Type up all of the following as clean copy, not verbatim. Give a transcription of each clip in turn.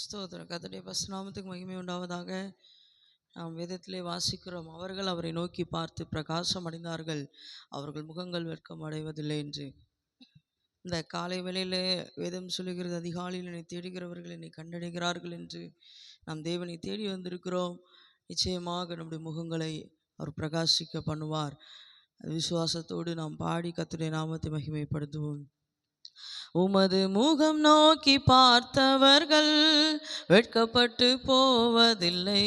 ஸ்தோத்திரம். கர்த்தருடைய பரிசுத்த நாமத்துக்கு மகிமை உண்டாவதாக. நாம் வேதத்திலே வாசிக்கிறோம், அவர்கள் அவரை நோக்கி பார்த்து பிரகாசம் அடைந்தார்கள், அவர்கள் முகங்கள் வெட்கம் அடைவதில்லை என்று. இந்த காலை வேளையிலே வேதம் சொல்லுகிறது, அதிகாலையில் என்னை தேடுகிறவர்கள் என்னை கண்டடைகிறார்கள் என்று. நாம் தேவனை தேடி வந்திருக்கிறோம். நிச்சயமாக நம்முடைய முகங்களை அவர் பிரகாசிக்க பண்ணுவார். விசுவாசத்தோடு நாம் பாடி கர்த்தருடைய நாமத்தை மகிமைப்படுத்துவோம். உமது முகம் நோக்கி பார்த்தவர்கள் வெட்கப்பட்டு போவதில்லை,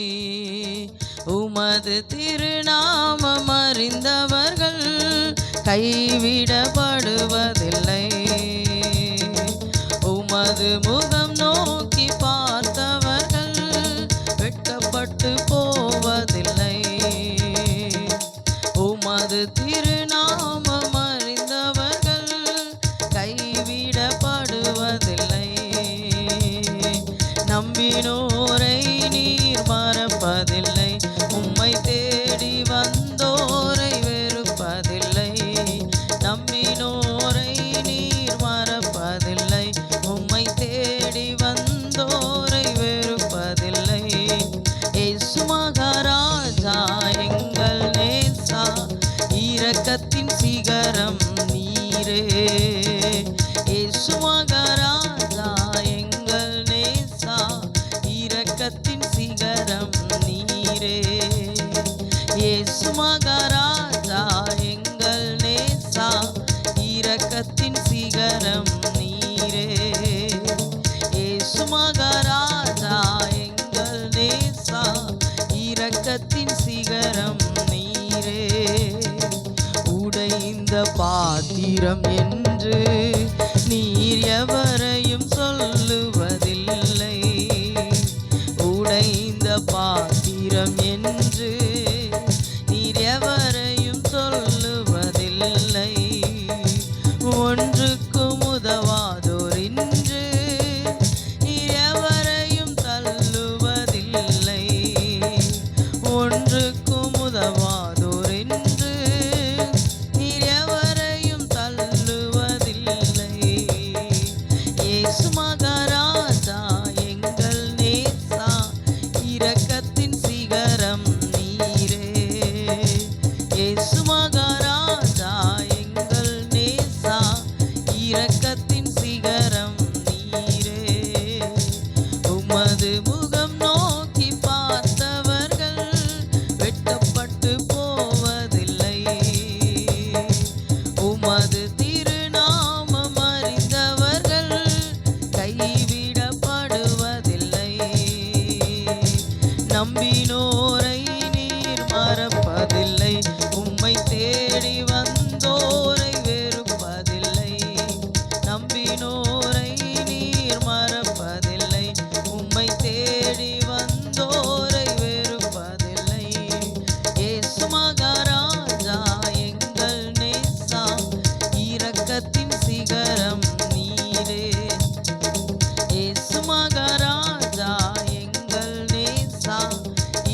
உமது திருநாமம் அறிந்தவர்கள் கைவிடப்படுவதில்லை. உமது முகம் நோக்கி பார்த்தவர்கள் வெட்கப்பட்டு போவதில்லை, உமது திருநாமம் அறிந்தவர்கள் கைவிடப்படுவதில்லை. நம்பினோரை நீர் மறப்பதில்லை, உம்மை தேடி வந்தோரை வெறுப்பதில்லை. நம்பினோரை நீர் மறப்பதில்லை, உம்மை தேடி வந்தோரை வெறுப்பதில்லை. இயேசு மகாராஜா எங்கள் நேசா, இரக்கத்தின் சிகரம் நீரே. இயேசு மகாராஜா எங்கள் நேசா, இரக்கத்தின் சிகரம் நீரே. இயேசு மகாராஜா எங்கள் நேசா, இரக்கத்தின் சிகரம் நீரே. இயேசு மகாராஜா எங்கள் நேசா, இரக்கத்தின் சிகரம் நீரே. உடைந்த பாத்திரம் என்று நீர் எவரையும் சொல்லுவதில்லை, உடைந்த பாத்திரம் என்று நீர் எவரையும் சொல்லுவதில்லை. ஒன்றுக்கும் உதவாதோர் இன்று நீர் எவரையும் தள்ளுவதில்லை, ஒன்றுக்கும் உதவாதோர் இன்று நீர் எவரையும் தள்ளுவதில்லை. இயேசு மகாராஜா எங்கள் நேசா, இரக்கத்தின் சிகரம் நீரே. இயேசு மகாராஜா எங்கள் நேசா, இரக்கத்தின் சிகரம் நீரே. உமது முகம் நோக்கி பார்த்தவர்கள் வெட்கப்பட்டு போவதில்லை, உமது திருநாமம் அறிந்தவர்கள் கைவிடப்படுவதில்லை. நம்பினோரை நீர் மறப்பதில்லை, உம்மை தேடி வந்தோரை வெறுப்பதில்லை. நம்பினோரை நீர் மறப்பதில்லை, உம்மை தேடி வந்தோரை வெறுப்பதில்லை. இயேசு மகாராஜா எங்கள் நேசா, இரக்கத்தின் சிகரம் நீரே. இயேசு மகாராஜா எங்கள் நேசா,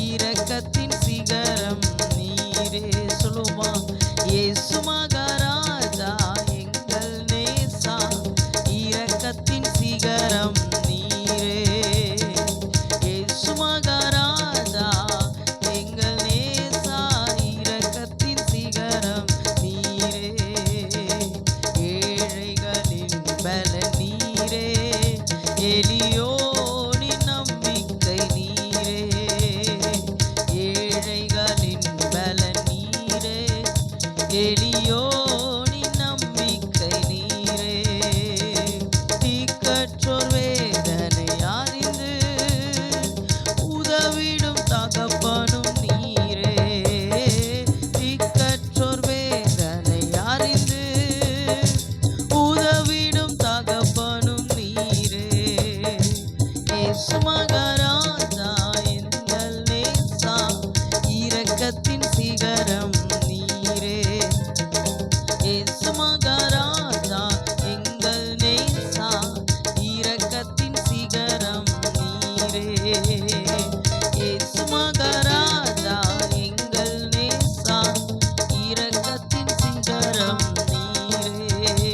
இரக்கத்தின் சிகரம் நீரே. சொல்லுமா, இயேசு மகாராஜா எங்கள் நேசா, இரக்கத்தின் சிகரம் நீரே. இயேசு மகாராஜா எங்கள் நேசா, இரக்கத்தின் சிகரம் நீரே. ஏழைகளின் பலன் நீரே, எளியோனின் நம்பிக்கை நீரே. ஏழைகளின் பலன் நீரே, எளியோனின் நம்பிக்கை நீரே. தீக்கற்றோர் வேதனை அறிந்து உதவிடும் தகப்பனும் நீரே. தீக்கற்றோர் வேதனை அறிந்து உதவிடும் தகப்பனும் நீரே. இயேசு மகாராஜா எங்கள் நேசா, இரக்கத்தின் சிகரம் நீரே. இயேசு மகாராஜா எங்கள் நேசா, இரக்கத்தின் சிகரம் நீரே. இயேசு மகாராஜா எங்கள் நேசா, இரக்கத்தின் சிகரம் நீரே.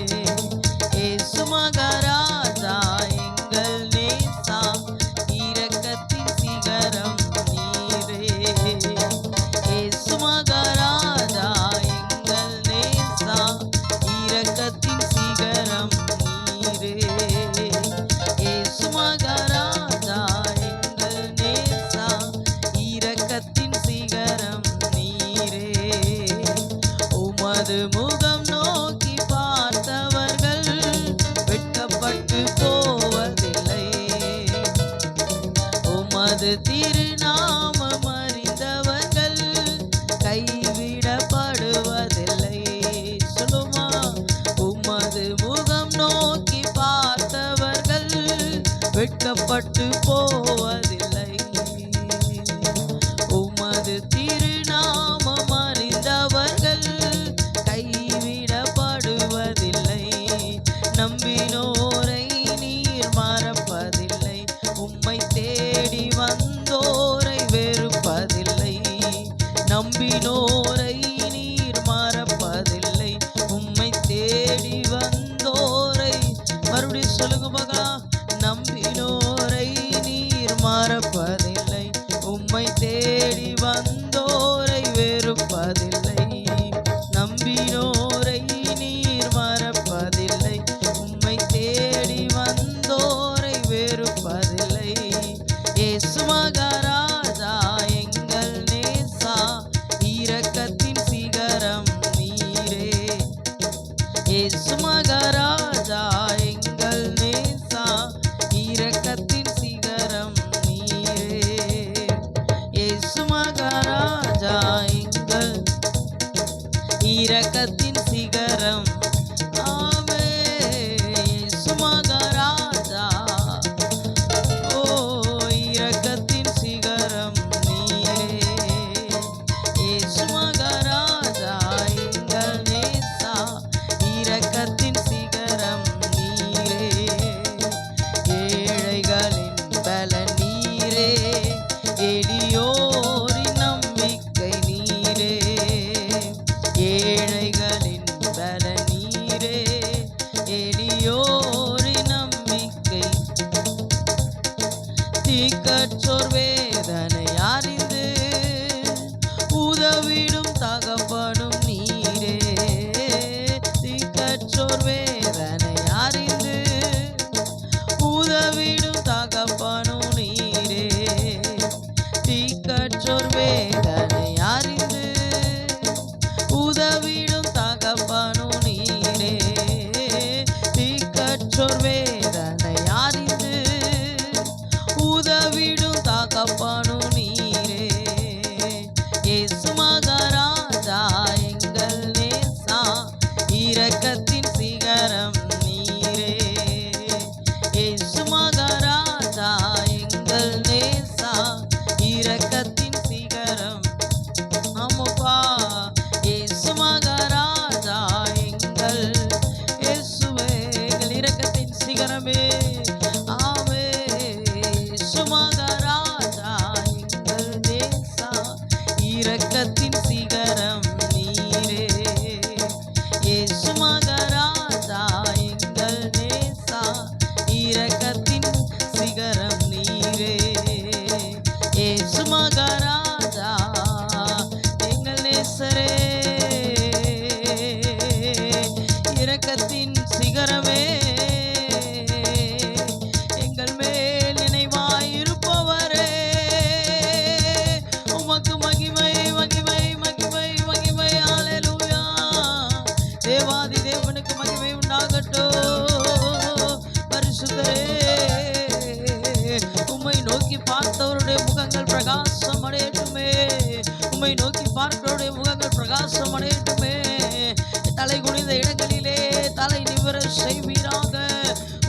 இயேசு மகாராஜா எங்கள் நேசா, முகம் நோக்கி பார்த்தவர்கள் வெட்கப்பட்டு போவதில்லை. உமது திருநாமம் அறிந்தவர்கள் கைவிடப்படுவதில்லை. சொல்லுமா, உமது முகம் நோக்கி பார்த்தவர்கள் வெட்கப்பட்டு போவதில்லை. உமது திருநாமம் அறிந்தவர்கள் கைவிடப்படுவதில்லை. நம்பினோரை நீர் மறப்பதில்லை. உம்மை தேடி வந்தோரை வெறுப்பதில்லை. நம்பினோரை நீர் மறப்பதில்லை. உம்மை தேடி வந்தோரை, மறுபடியும் சொல்லுங்க மகா, நம்பினோரை நீர் மறப்பதில்லை. உம்மை தேடி வந்தோரை வெறுப்பதில்லை. நம்பினோரை நீர் மறப்பதில்லை. உம்மை தேடி வந்தோரை வெறுப்பதில்லை. இயேசு மகாராஜா எங்கள் நேசா, இரக்கத்தின் சிகரம் நீரே. இயேசு மகாராஜா எங்கள் நேசா, இரக்கத்தின் சிகரம் நீரே. இயேசு மகாராஜா எங்கள் இரக்கத்தின் சிகரம். ஆமே. இயேசு மகாராஜா, ஓ இரக்கத்தின் சிகரம் நீரே. இயேசு மகாராஜா எங்கள் நேசா, இரக்கத்தின் சிகரம் நீரே. ஏழைகளின் பலன் நீரே, எளியோரின் நம்பிக்கை நீரே. ஏழைகளின் பலன் நீரே, எளியோரின் நம்பிக்கை. தீக்கற்றோர் வேதனை அறிந்து உதவிடும் தகப்பனும் நீரே. தீக்கற்றோர் வேதனை அறிந்து உதவிடும் தகப்பனும் நீரே. தீக்கற்றோர் வேதனை அறிந்து உதவிடும் தகப்பனும் நீரே. தீக்கற்றோர் வேதனை அறிந்து உதவிடும் தகப்பனும் நீரே. இயேசு மகாராஜா எங்கள் நேசா, இரக்கத்தின் சிகரம் நீரே. இயேசு மகாராஜா எங்கள் நேசா, இரக்கத்தின் சிகரம். ஆமாப்பா. இயேசு மகாராஜா எங்கள் இயேசுவே, எங்கள் இரக்கத்தின் சிகரமே. ஆமே. இயேசு மகாராஜா எங்கள் நேசா, இரக்கத்தின் சிகரம் நீரே. இயேசு மகாராஜா எங்கள் நேசா, இரக்கத்தின் சிகரம் நீரே. இயேசு மகாராஜா எங்கள் நேசரே, இரக்கத்தின் சிகரமே. எங்கள் மேல் நினைவாயிருப்பவரே, உமக்கு மகிமை மகிமை மகிமை மகிமை. ஹல்லேலூயா. தேவாதி தேவனுக்கு மகிமை உண்டாகட்டும். பரிசுத்தரே, உம்மை நோக்கி பார்த்தவருடைய முகங்கள் பிரகாசம் அடையட்டுமே. உம்மை நோக்கி பார்க்கிறவருடைய முகங்கள் பிரகாசம் அடையட்டுமே. தலை குனிந்த இடங்களிலே தலை நிவர செய்வீராக.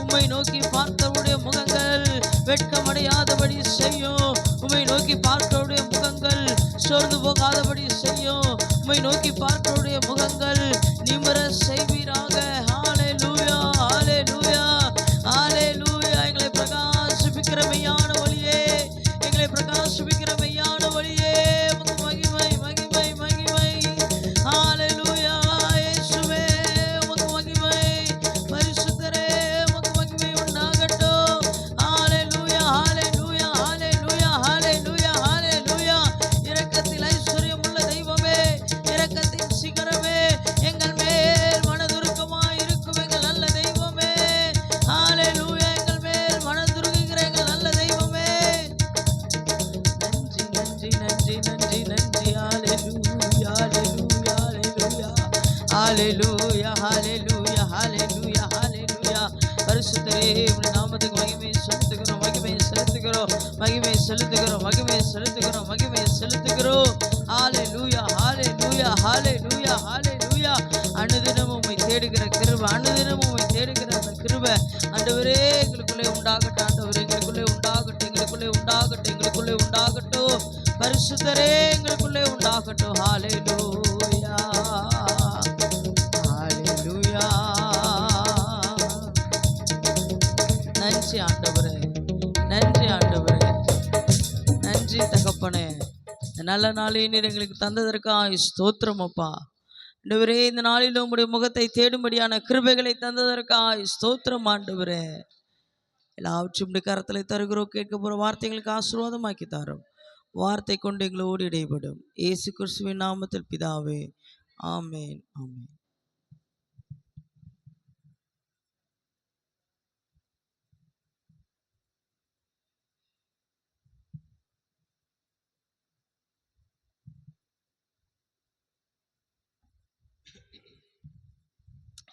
உம்மை நோக்கி பார்த்தவருடைய முகங்கள் வெட்கமடையாதபடி செய்யும். உம்மை நோக்கி பார்க்கிறவருடைய முகங்கள் சோர்ந்து போகாதபடி செய்யும். உம்மை நோக்கி பார்க்கிறவருடைய முகங்கள் நிமிர செய்வீராக. ஹல்லேலூயா, ஹல்லேலூயா, ஹல்லேலூயா. எங்களை பிரகாசிப்பிக்கிற மெய்யான ஒளியே, எங்களை பிரகாசிப்பிக்கிற மெய்யான ஒளியே, உமக்கு மகிமை மகிமை மகிமை. ஹல்லேலூயா. இயேசுவே உமக்கு மகிமை. பரிசுத்தரே உமக்கு மகிமை உண்டாகட்டும். ஹல்லேலூயா, ஹல்லேலூயா, ஹல்லேலூயா, ஹல்லேலூயா, ஹல்லேலூயா. இரக்கத்தில் ஐஸ்வர்யம் உள்ள தெய்வமே, இரக்கத்தின் ஹalleluya ஹalleluya ஹalleluya ஹalleluya. பரிசுத்தரே உம்முடைய நாமத்துக்கு மகிமை செலுத்துகிறோம், மகிமை செலுத்துகிறோம், மகிமை செலுத்துகிறோம், மகிமை செலுத்துகிறோம், மகிமை செலுத்துகிறோம். ஹalleluya ஹalleluya ஹalleluya ஹalleluya. அனுதினமும் உம்மை தேடுகிற கிருபை, அனுதினமும் உம்மை தேடுகிற அந்த கிருபை ஆண்டவரே எங்களுக்குள்ளே உண்டாகட்டும், ஆண்டவரே எங்களுக்குள்ளே உண்டாகட்டும், எங்களுக்குள்ளே உண்டாகட்டும், எங்களுக்குள்ளே உண்டாகட்டும். பரிசுத்தரே எங்களுக்குள்ளே உண்டாகட்டும். ஹalleluya ஹalleluya. நன்றி ஆண்டவரே, நன்றி ஆண்டவரே, நன்றி தகப்பனே. இந்த நல்ல நாளை நீர் எங்களுக்கு தந்ததற்காக ஸ்தோத்திரம் அப்பா. ஆண்டவரே இந்த நாளில் உம்முடைய முகத்தை தேடும்படியான கிருபைகளை தந்ததற்காக ஸ்தோத்திரம் ஆண்டவரே. எல்லாவற்றும் கரத்தில் தருகிறோம். கேட்க போகிற வார்த்தைகளுக்கு ஆசீர்வாதமாக்கி தாரும். வார்த்தை கொண்டு எங்களோடு இடைப்படும். இயேசு கிறிஸ்துவின் நாமத்தில் பிதாவே, ஆமென் ஆமென்.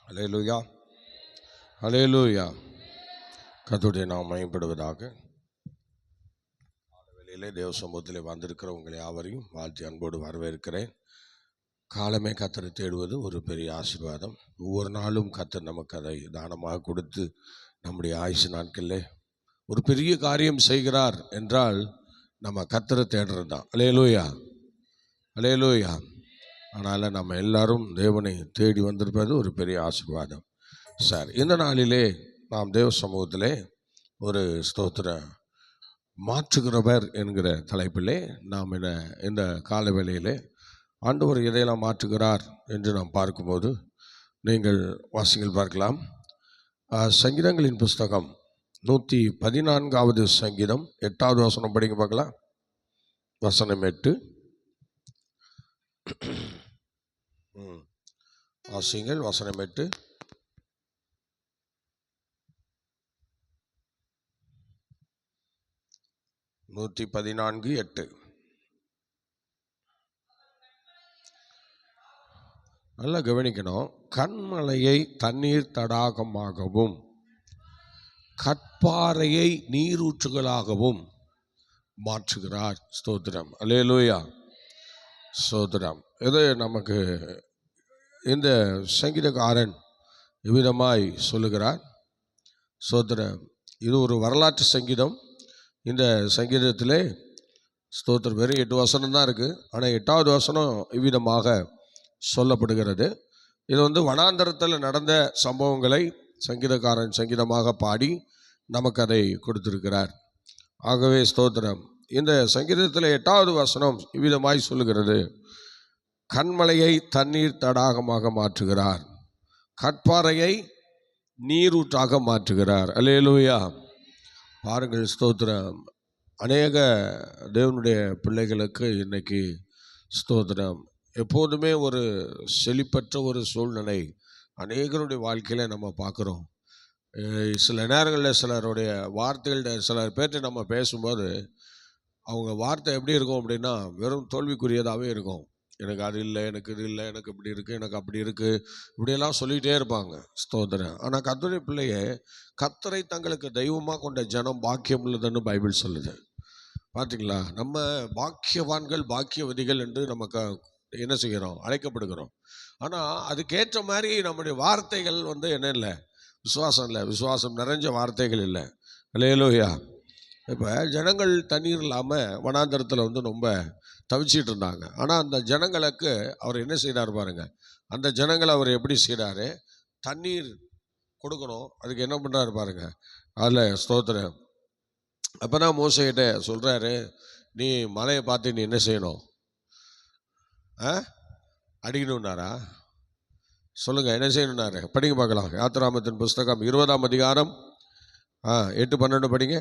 ஹல்லேலூயா ஹல்லேலூயா. கர்த்தருடைய நாமம் மகிமைப்படுவதாக. வேளையிலே தேவ சமூகத்திலே வந்திருக்கிற உங்களை யாவரையும் வாழ்த்தி அன்போடு வரவேற்கிறேன். காலமே கர்த்தரை தேடுவது ஒரு பெரிய ஆசீர்வாதம். ஒவ்வொரு நாளும் கர்த்தர் நமக்கு அதை தானமாக கொடுத்து நம்முடைய ஆயுசு நாட்களில் ஒரு பெரிய காரியம் செய்கிறார் என்றால் நம்ம கர்த்தரை தேடுறது தான். ஹல்லேலூயா ஹல்லேலூயா. அதனால் நம்ம எல்லாரும் தேவனை தேடி வந்திருப்பது ஒரு பெரிய ஆசீர்வாதம். சார், இந்த நாளிலே நாம் தேவ சமூகத்திலே ஒரு ஸ்தோத்திர மாற்றுகிறவர் என்கிற தலைப்பிலே நாம் இந்த கால வேளையிலே ஆண்டவர் எதையெல்லாம் மாற்றுகிறார் என்று நாம் பார்க்கும்போது நீங்கள் வாசிங்கள் பார்க்கலாம். சங்கீதங்களின் புஸ்தகம் 114வது சங்கீதம் 8வது வசனம் படிங்க பார்க்கலாம். வசனம் 8. வாசிங்கள் வசனம் 8. நூற்றி 14:8. நல்லா கவனிக்கணும். கண்மலையை தண்ணீர் தடாகமாகவும் கற்பாறையை நீரூற்றுகளாகவும் மாற்றுகிறார். ஸ்தோத்திரம். அல்லேலூயா ஸ்தோத்திரம். இது நமக்கு இந்த சங்கீதக்காரன் இவ்விதமாய் சொல்லுகிறார். ஸ்தோத்திரம். இது ஒரு வரலாற்று சங்கீதம். இந்த சங்கீதத்திலே ஸ்தோத்திரம் வெறும் 8 வசனம் தான் இருக்குது. ஆனால் 8வது வசனம் இவ்விதமாக சொல்லப்படுகிறது. இது வனாந்தரத்தில் நடந்த சம்பவங்களை சங்கீதக்காரன் சங்கீதமாக பாடி நமக்கு அதை கொடுத்திருக்கிறார். ஆகவே ஸ்தோத்திரம். இந்த சங்கீதத்தில் 8வது வசனம் இவ்விதமாய் சொல்லுகிறது. கண்மலையை தண்ணீர் தடாகமாக மாற்றுகிறார், கற்பாறையை நீரூற்றாக மாற்றுகிறார். அல்லேலூயா. பாருங்கள் ஸ்தோத்திரம். அநேக தேவனுடைய பிள்ளைகளுக்கு இன்னைக்கு ஸ்தோத்திரம் எப்போதுமே ஒரு செழிப்பற்ற ஒரு சூழ்நிலை அநேகருடைய வாழ்க்கையில் நம்ம பார்க்குறோம். சில நேரங்களில் சிலருடைய வார்த்தைகள் சில பேர்கிட்ட நம்ம பேசும்போது அவங்க வார்த்தை எப்படி இருக்கும் அப்படின்னா வெறும் தோல்விக்குரியதாகவே இருக்கும். எனக்கு அது இல்லை, எனக்கு இது இல்லை, எனக்கு இப்படி இருக்குது, எனக்கு அப்படி இருக்குது, இப்படியெல்லாம் சொல்லிகிட்டே இருப்பாங்க. ஸ்தோத்திரம். ஆனால் கர்த்தருடைய பிள்ளையை கர்த்தரை தங்களுக்கு தெய்வமாக கொண்ட ஜனம் பாக்கியம் உள்ளதுன்னு பைபிள் சொல்லுது. பார்த்தீங்களா? நம்ம பாக்கியவான்கள் பாக்கியவதிகள் என்று நமக்கு என்ன செய்கிறோம்? அழைக்கப்படுகிறோம். ஆனால் அதுக்கேற்ற மாதிரி நம்முடைய வார்த்தைகள் என்ன இல்லை? விசுவாசம் இல்லை. விசுவாசம் நிறைஞ்ச வார்த்தைகள் இல்லை. அல்லேலூயா. இப்போ ஜனங்கள் தண்ணீர் இல்லாமல் வனாந்தரத்தில் ரொம்ப தவிச்சிட்டு இருந்தாங்க. ஆனால் அந்த ஜனங்களுக்கு அவர் என்ன செய்கிறார் பாருங்க. அந்த ஜனங்களை அவர் எப்படி செய்கிறாரு? தண்ணீர் கொடுக்கணும். அதுக்கு என்ன பண்ணுறாரு பாருங்க. அதில் ஸ்தோத்திரம். அப்போ தான் மோசேகிட்ட சொல்கிறாரு, நீ மலையை பார்த்து நீ என்ன செய்யணும்? அடிக்கணும்னாரா? சொல்லுங்கள், என்ன செய்யணும்னாரு? படிங்க பார்க்கலாம். யாத்திராமத்தின் புஸ்தகம் 20ஆம் அதிகாரம் 8-12 படிங்க.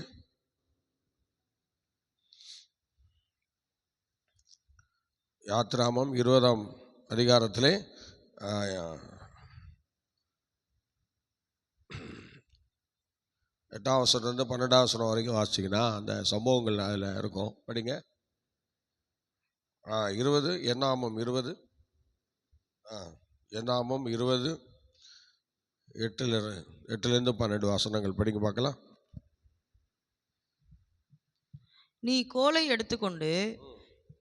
யாத்திராமம் 20ஆம் அதிகாரத்திலே 8ஆம் வசனத்துலேருந்து 12ஆம் வசனம் வரைக்கும் வாசிச்சிங்கன்னா அந்த சம்பவங்கள் அதில் இருக்கும். படிங்க. 20 எண்ணாமம் 20 என்னாமம் 20 8லிருந்து 12 வசனங்கள் படிங்க பார்க்கலாம். நீ கோலை எடுத்துக்கொண்டு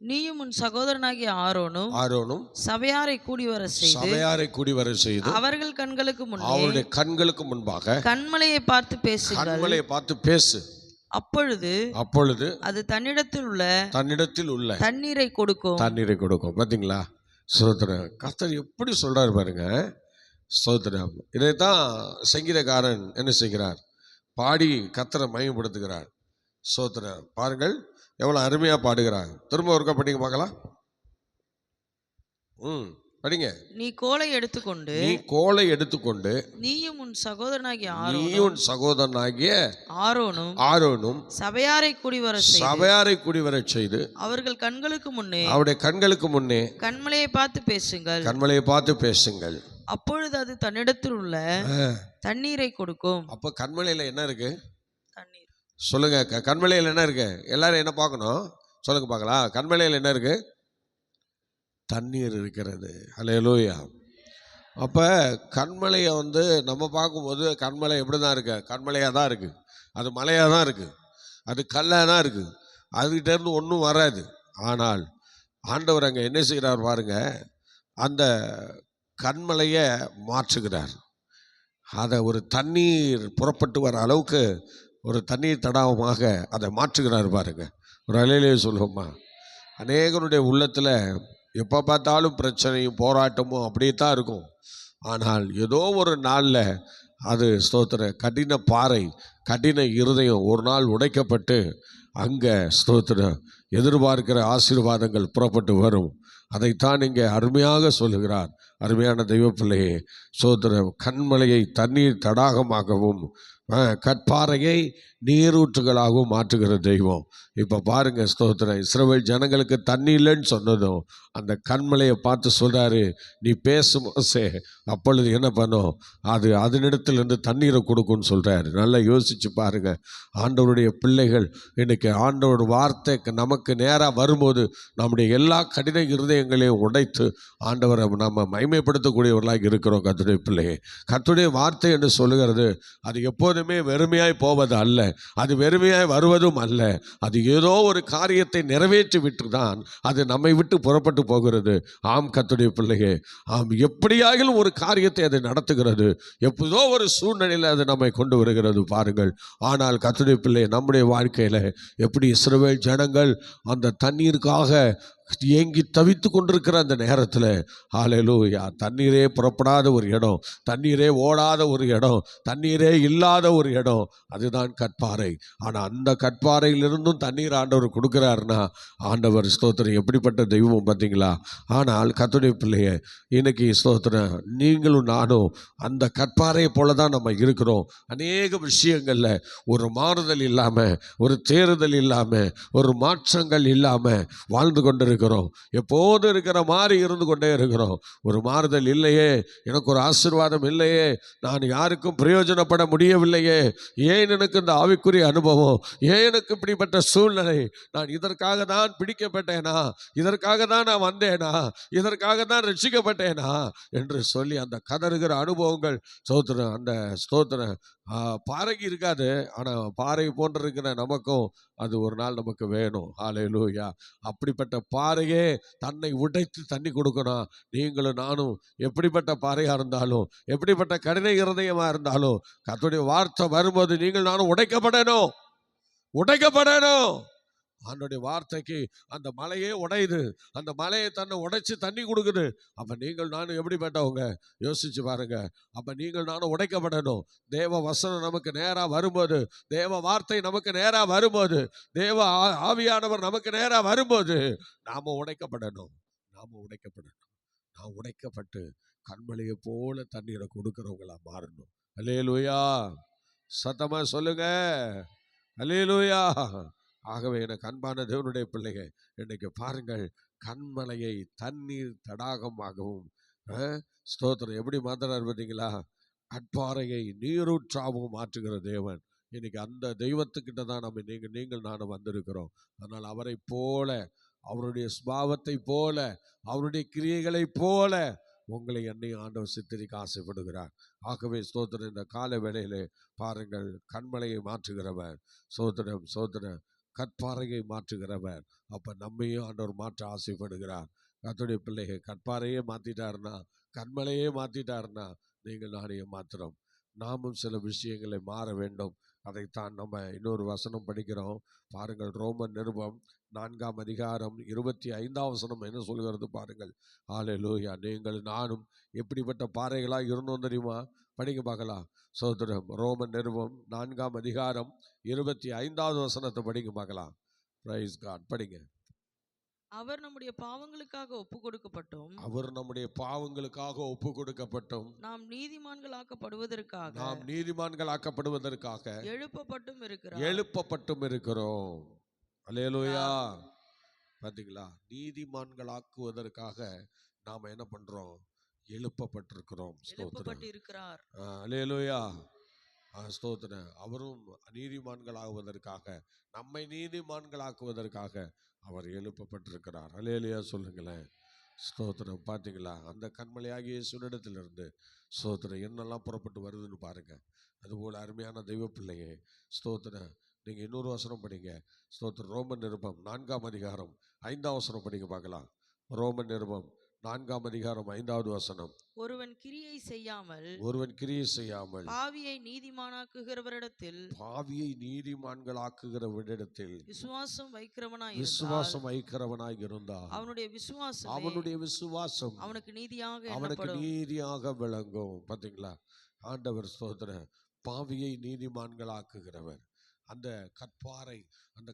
நீயும் உன் சகோதரனாகிய ஆரோனும் சபையாரை கூடி வர செய்து அவர்கள் கண்களுக்கு முன்பாக கன்மலையை பார்த்து பேசு. அப்பொழுது அது தன்னிடத்தில் உள்ள தண்ணீரை கொடுக்கும். பாத்தீங்களா? ஸ்தோத்திரம். கர்த்தர் எப்படி சொல்றாரு பாருங்க. ஸ்தோத்திரம். இதைத்தான் சங்கீதக்காரன் என்ன செய்கிறார்? பாடி கர்த்தரை மகிமைப்படுத்துகிறார். ஸ்தோத்திரம். பாருங்கள் எவ்வளவு அருமையா பாடுகிறாங்க. திரும்ப ஒருக்கா படிங்க பார்க்கலாம். படிங்க. நீ கோலை எடுத்துக்கொண்டு நீயும் உன் சகோதரனாகிய ஆரோனும் சபையாரை கூடி வர செய்து அவர்கள் கண்களுக்கு முன்னே கன்மலையை பார்த்து பேசுங்கள். அப்பொழுது அது தன்னிடத்தில் உள்ள தண்ணீரை கொடுக்கும். அப்ப கண்மலையில என்ன இருக்கு? தண்ணீர். சொல்லுங்க. கண்மலையில என்ன இருக்கு? எல்லாரும் என்ன பார்க்கணும்? சொல்லுங்க பார்க்கலாம். கண்மலையில என்ன இருக்கு? தண்ணீர் இருக்கிறது. அல்லேலூயா. அப்போ கண்மலையை நம்ம பார்க்கும்போது கண்மலை எப்படி தான் இருக்கு? கண்மலையாக தான் இருக்குது. அது மலையாக தான் இருக்குது. அது கல்லாக தான் இருக்குது. அதுகிட்டேருந்து ஒன்றும் வராது. ஆனால் ஆண்டவர் அங்கே என்ன செய்கிறார் பாருங்க, அந்த கண்மலையை மாற்றுகிறார். அதை ஒரு தண்ணீர் புறப்பட்டு வர அளவுக்கு ஒரு தண்ணீர் தடாகமாக அதை மாற்றுகிறார் பாருங்க. ஒரு அலையிலே சொல்லுவோமா, அநேகருடைய உள்ளத்தில் எப்போ பார்த்தாலும் பிரச்சனையும் போராட்டமும் அப்படியே தான் இருக்கும். ஆனால் ஏதோ ஒரு நாளில் அது ஸ்தோத்திர கடின இருதயம் ஒரு நாள் உடைக்கப்பட்டு அங்கே ஸ்தோத்திர எதிர்பார்க்கிற ஆசீர்வாதங்கள் புறப்பட்டு வரும். அதைத்தான் இங்கே அருமையாக சொல்லுகிறார். அருமையான தெய்வ பிள்ளையே, ஸ்தோத்திர கண்மலையை தண்ணீர் தடாகமாகவும் கற்பாறையை நீரூற்றுகளாகவும் மாற்றுகிற தெய்வம். இப்போ பாருங்க ஸ்தோத்திரம், இஸ்ரவேல் ஜனங்களுக்கு தண்ணி இல்லைன்னு சொன்னதும் அந்த கண்மலையை பார்த்து சொல்கிறாரு, நீ பேசும் அப்பொழுது என்ன பண்ணும்? அது அதனிடத்திலிருந்து தண்ணீரை கொடுக்கும்னு சொல்கிறாரு. நல்லா யோசிச்சு பாருங்க. ஆண்டவருடைய பிள்ளைகள் இன்னைக்கு ஆண்டவர் வார்த்தை நமக்கு நேராக வரும்போது நம்முடைய எல்லா கடின இருதயங்களையும் உடைத்து ஆண்டவரை நம்ம மகிமைப்படுத்தக்கூடியவர்களாக இருக்கிறோம். கர்த்தருடைய பிள்ளையே, கர்த்தருடைய வார்த்தை என்று சொல்லுகிறது அது எப்போதுமே வெறுமையாய் போவது அல்ல, அது வெறுமையாய் வருவதும் அல்ல. அது ஏதோ ஒரு காரியத்தை நிறைவேற்றி விட்டு தான் அது நம்மை விட்டு புறப்பட்டு போகிறது. ஆம் கர்த்தருடைய பிள்ளையே, ஆம் எப்படியாகிலும் ஒரு காரியத்தை அது நடத்துகிறது. எப்போதோ ஒரு சூழ்நிலையில் அது நம்மை கொண்டு வருகிறது பாருங்கள். ஆனால் கர்த்தருடைய பிள்ளை, நம்முடைய வாழ்க்கையில் எப்படி இஸ்ரவேல் ஜனங்கள் அந்த தண்ணீருக்காக ஏங்கி தவித்து கொண்டிருக்கிற அந்த நேரத்தில் ஹல்லேலூயா, தண்ணீரே புறப்படாத ஒரு இடம், தண்ணீரே ஓடாத ஒரு இடம், தண்ணீரே இல்லாத ஒரு இடம், அதுதான் கற்பாறை. ஆனால் அந்த கற்பாறையிலிருந்தும் தண்ணீர் ஆண்டவர் கொடுக்குறாருன்னா ஆண்டவர் ஸ்தோத்திரம் எப்படிப்பட்ட தெய்வம் பார்த்தீங்களா? ஆனால் கர்த்தருடைய பிள்ளைய, இன்னைக்கு ஸ்தோத்திரம் நீங்களும் நானும் அந்த கற்பாறையை போல தான் நம்ம இருக்கிறோம். அநேக விஷயங்களில் ஒரு மாறுதல் இல்லாமல், ஒரு தேறுதல் இல்லாமல், ஒரு மாற்றங்கள் இல்லாமல் வாழ்ந்து கொண்டிருக்கிறோம். எப்போது இருக்கிற மாதிரி இருந்து கொண்டே இருக்கிறோம். ஒரு மாறுதல் இல்லையே, எனக்கு ஒரு ஆசீர்வாதம் இல்லையே, நான் யாருக்கும் பிரயோஜனப்பட முடியவில்லையே, ஏன் எனக்கு இந்த ஆவிக்குரிய அனுபவம், ஏன் எனக்கு இப்படிப்பட்ட சூழ்நிலை, நான் இதற்காக தான் பிடிக்கப்பட்டேனா, இதற்காக தான் நான் வந்தேனா, இதற்காக தான் ரட்சிக்கப்பட்டேனா என்று சொல்லி அந்த கதறுகிற அனுபவங்கள் ஸ்தோத்திரம், அந்த ஸ்தோத்திரம் பாறைக்கு இருக்காது. ஆனால் பாறை போன்று இருக்கிற நமக்கும் அது ஒரு நாள் நமக்கு வேணும். ஹல்லேலூயா. அப்படிப்பட்ட பாறையே தன்னை உடைத்து தண்ணி கொடுக்கணும். நீங்களும் நானும் எப்படிப்பட்ட பாறையாக இருந்தாலும், எப்படிப்பட்ட கடின இருதயமாக இருந்தாலும், கர்த்தருடைய வார்த்தை வரும்போது நீங்கள் நானும் உடைக்கப்படணும். ஆண்டவருடைய வார்த்தைக்கு அந்த மலையே உடையுது, அந்த மலையை தன்னை உடைச்சு தண்ணி கொடுக்குது. அப்ப நீங்கள் நானும் எப்படிப்பட்டவங்க யோசிச்சு பாருங்க. அப்ப நீங்கள் நானும் உடைக்கப்படணும். தேவ வசனம் நமக்கு நேரா வரும்போது, தேவ வார்த்தை நமக்கு நேரா வரும்போது, தேவ ஆவியானவர் நமக்கு நேரா வரும்போது நாம உடைக்கப்படணும். நாம் உடைக்கப்பட்டு கண்மலையை போல தண்ணீரை கொடுக்கிறவங்களா மாறணும். அல்லேலூயா. சத்தமா சொல்லுங்க, அல்லேலூயா. ஆகவே எனக்கு அன்பான தேவனுடைய பிள்ளைகள், இன்னைக்கு பாருங்கள், கண்மலையை தண்ணீர் தடாகமாகவும் ஸ்தோத்திரம் எப்படி மாத்துறாரு பார்த்தீங்களா? கற்பாறையை நீரூற்றாகவும் மாற்றுகிற தேவன். இன்னைக்கு அந்த தெய்வத்துக்கிட்ட தான் நீங்கள் நானும் வந்திருக்கிறோம். அதனால் அவரை போல, அவருடைய சுபாவத்தை போல, அவருடைய கிரியைகளை போல உங்களை என்னையும் ஆண்டவர் சித்தரிக்க ஆசைப்படுகிறார். ஆகவே ஸ்தோத்திரம், இந்த கால வேளையிலே பாருங்கள், கண்மலையை மாற்றுகிறவர், ஸ்தோத்திரம் ஸ்தோத்திரம், கற்பாறையை மாற்றுகிறவர். அப்போ நம்மையும் ஆண்டவர் மாற்ற ஆசைப்படுகிறார். கர்த்தருடைய பிள்ளைகள், கற்பாறையே மாற்றிட்டாருன்னா, கண்மலையே மாற்றிட்டாருன்னா, நீங்கள் நாளையும் மாத்திரம் நாமும் சில விஷயங்களை மாற வேண்டும். அதைத்தான் நம்ம இன்னொரு வசனம் படிக்கிறோம் பாருங்கள். ரோமன் நிருபம் 4ஆம் அதிகாரம் 25ஆம் வசனம் என்ன சொல்கிறது பாருங்கள். ஹல்லேலூயா. நீங்கள் நானும் எப்படிப்பட்ட பாறைகளாக இருந்தோம் தெரியுமா? படிக்க பார்க்கலாம். சோதரம் ரோமன் நிருபம் 4ஆம் அதிகாரம் 25ஆவது வசனத்தை படிக்க பார்க்கலாம். Praise God. படிங்க. அவர் நம்முடைய பாவங்களுக்காக ஒப்பு கொடுக்கப்பட்டும், அவர் நம்முடைய பாவங்களுக்காக ஒப்பு கொடுக்கப்பட்டும், நாம் நீதிமான்களாக்கப்படுவதற்காக எழுப்பப்பட்டும் இருக்கிறார். எழுப்பப்பட்டும் இருக்கிறோம். அல்லேலூயா. பார்த்தீங்களா? நீதிமான்களாக்குவதற்காக நாம் என்ன பண்றோம்? எழுப்பப்பட்டிருக்கிறோம். எழுப்பப்பட்டிருக்கிறார். அல்லேலூயா. ஸ்தோத்திரம். அவரும் நீதிமான்களாகுவதற்காக, நம்மை நீதிமான்களாக்குவதற்காக அவர் எழுப்பப்பட்டிருக்கிறார். அல்லேலூயா சொல்லுங்களேன். ஸ்தோத்திரம். பார்த்தீங்களா? அந்த கண்மலையாகிய இயேசுவினிடத்திலிருந்து ஸ்தோத்திரம் என்னெல்லாம் புறப்பட்டு வருதுன்னு பாருங்க. அதுபோல் அருமையான தெய்வ பிள்ளையே, ஸ்தோத்திரம், நீங்கள் இன்னொரு வசனம் படிங்க. ஸ்தோத்திரம். ரோமன் நிருபம் 4ஆம் அதிகாரம் 5ஆம் வசனம் படிங்க பார்க்கலாம். ரோமன் நிருபம் 4ஆம் அதிகாரம் 5வது வசனம். ஒருவன் கிரியை செய்யாமல் பாவியை நீதிமான்களாக்குகிறவரிடத்தில் விசுவாசம் வைக்கிறவனாய் இருந்தால் அவனுடைய விசுவாசம் அவனுக்கு நீதியாக விளங்கும். பார்த்தீங்களா? ஆண்டவர் ஸ்தோத்திரம் பாவியை நீதிமான்களாக்குகிறவர். அந்த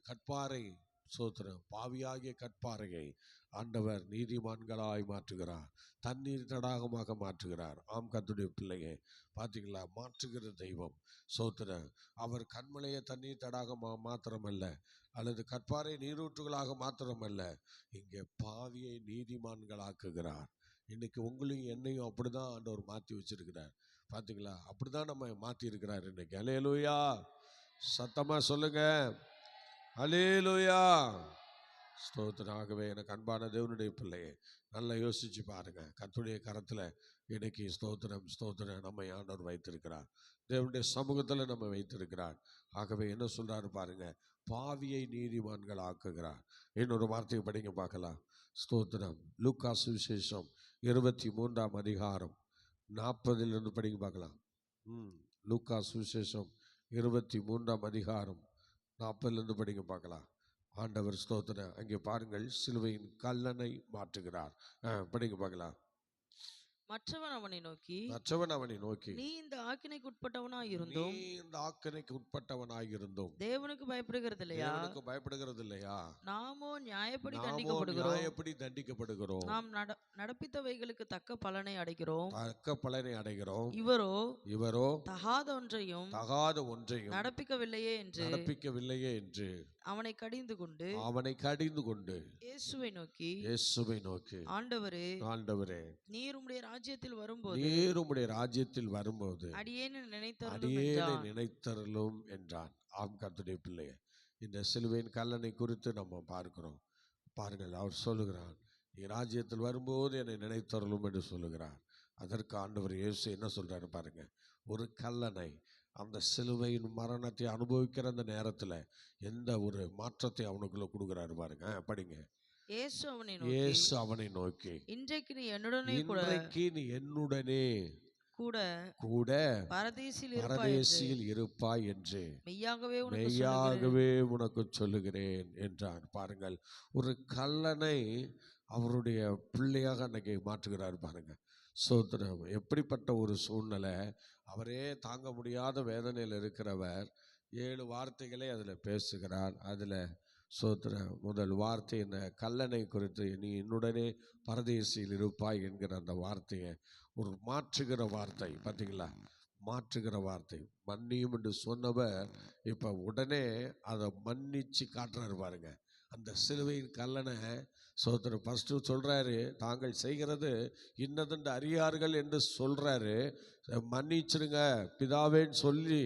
கற்பாறை சோத்திரம், பாவியாகிய கற்பாறையை ஆண்டவர் நீதிமான்களாய் மாற்றுகிறார், தண்ணீர் தடாகமாக மாற்றுகிறார். ஆம் கர்த்தருடைய பிள்ளையே, பார்த்தீங்களா? மாற்றுகிற தெய்வம் சோத்திரம். அவர் கண்மலையை தண்ணீர் தடாகம் மாத்திரமல்ல, அல்லது கற்பாறை நீரூற்றுகளாக மாத்திரமல்ல, இங்கே பாவியை நீதிமான்களாக்குகிறார். இன்னைக்கு உங்களையும் என்னையும் அப்படிதான் ஆண்டவர் மாற்றி வச்சிருக்கிறார். பார்த்தீங்களா? அப்படிதான் நம்ம மாற்றி இருக்கிறார் இன்னைக்கு. அல்லேலூயா. சத்தமா சொல்லுங்க. அல்லேலூயா. ஸ்தோத்திராகவே எனக்கு அன்பான தேவனுடைய பிள்ளையே, நல்லா யோசிச்சு பாருங்க. கர்த்தருடைய கரத்தில் இன்னைக்கு ஸ்தோத்திரம் நம்மை ஆண்டவர் வைத்திருக்கிறார். தேவனுடைய சமூகத்தில் நம்ம வைத்திருக்கிறார். ஆகவே என்ன சொல்றாரு பாருங்க, பாவியை நீதிமான்கள் ஆக்குகிறார். இன்னொரு வார்த்தையை படிங்க பார்க்கலாம். ஸ்தோத்திரம். லூக்கா சுவிசேஷம் 23ஆம் அதிகாரம் 40 படிங்க பார்க்கலாம். லூக்கா சுவிசேஷம் 23ஆம் அதிகாரம் 40 படிங்க பார்க்கலாம். ஆண்டவர் ஸ்தோத்திரம். அங்கே பாருங்கள், சிலுவையின் கல்லனை மாற்றுகிறார். படிங்க பார்க்கலாம். மற்றவன் அவனை நோக்கி, நீ இந்த ஆக்கினைக்கு உட்பட்டவனாய் இருந்தும் தேவனுக்கு பயப்படுகிறது இல்லையா? நாமோ நியாயப்படி தண்டிக்கப்படுகிறோம். நாம் நடப்பித்தவைகளுக்கு தக்க பலனை அடைகிறோம். இவரோ தகாத ஒன்றையும் நடப்பிக்கவில்லையே என்று அவனை கடிந்து கொண்டு இயேசுவை நோக்கி, ஆண்டவரே, நீர் உம்முடைய ராஜ்யத்தில் வரும்போது அடியேனை நினைத்தருளும் என்றான். ஆம் கர்த்தருடைய பிள்ளையே, இந்த சிலுவையின் கல்லனை குறித்து நம்ம பார்க்கிறோம். பாருங்கள், அவர் சொல்லுகிறார், நீ ராஜ்யத்தில் வரும்போது என்னை நினைத்தருளும் என்று சொல்லுகிறார். அதற்கு ஆண்டவர் இயேசு என்ன சொல்றாரு பாருங்க. ஒரு கல்லனை, அந்த சிலுவையின் மரணத்தை அனுபவிக்கிற அந்த நேரத்தில் எந்த ஒரு மாற்றத்தை அவனுக்குள்ள கொடுக்குறாரு பாருங்க. படிங்க. இயேசு அவனை நோக்கி, இன்றைக்கு நீ என்னுடனே கூட பரதேசியில் இருப்பாய் என்று மெய்யாகவே உனக்கு சொல்லுகிறேன் என்றான். பாருங்கள், ஒரு கல்லனை அவருடைய பிள்ளையாக அன்னைக்கு மாற்றுகிறார் பாருங்க. சோத்திரம். எப்படிப்பட்ட ஒரு சூழ்நிலை! அவரே தாங்க முடியாத வேதனையில் இருக்கிறவர் 7 வார்த்தைகளை அதில் பேசுகிறார். அதில் சோத்திர முதல் வார்த்தை இந்த கல்லனை குறித்து, நீ என்னுடனே பரதேசியில் இருப்பாய் என்கிற அந்த வார்த்தையை ஒரு மாற்றுகிற வார்த்தை. பார்த்தீங்களா? மாற்றுகிற வார்த்தை. மன்னியும் என்று சொன்னவர் இப்போ உடனே அதை மன்னிச்சு காட்டுறாரு பாருங்க. அந்த சிலுவையின் கல்லனை சோதரர் ஃபஸ்ட்டு சொல்கிறாரு, தாங்கள் செய்கிறது இன்னதென்று அறியார்கள் என்று சொல்கிறாரு. மன்னிச்சிருங்க பிதாவேன்னு சொல்லி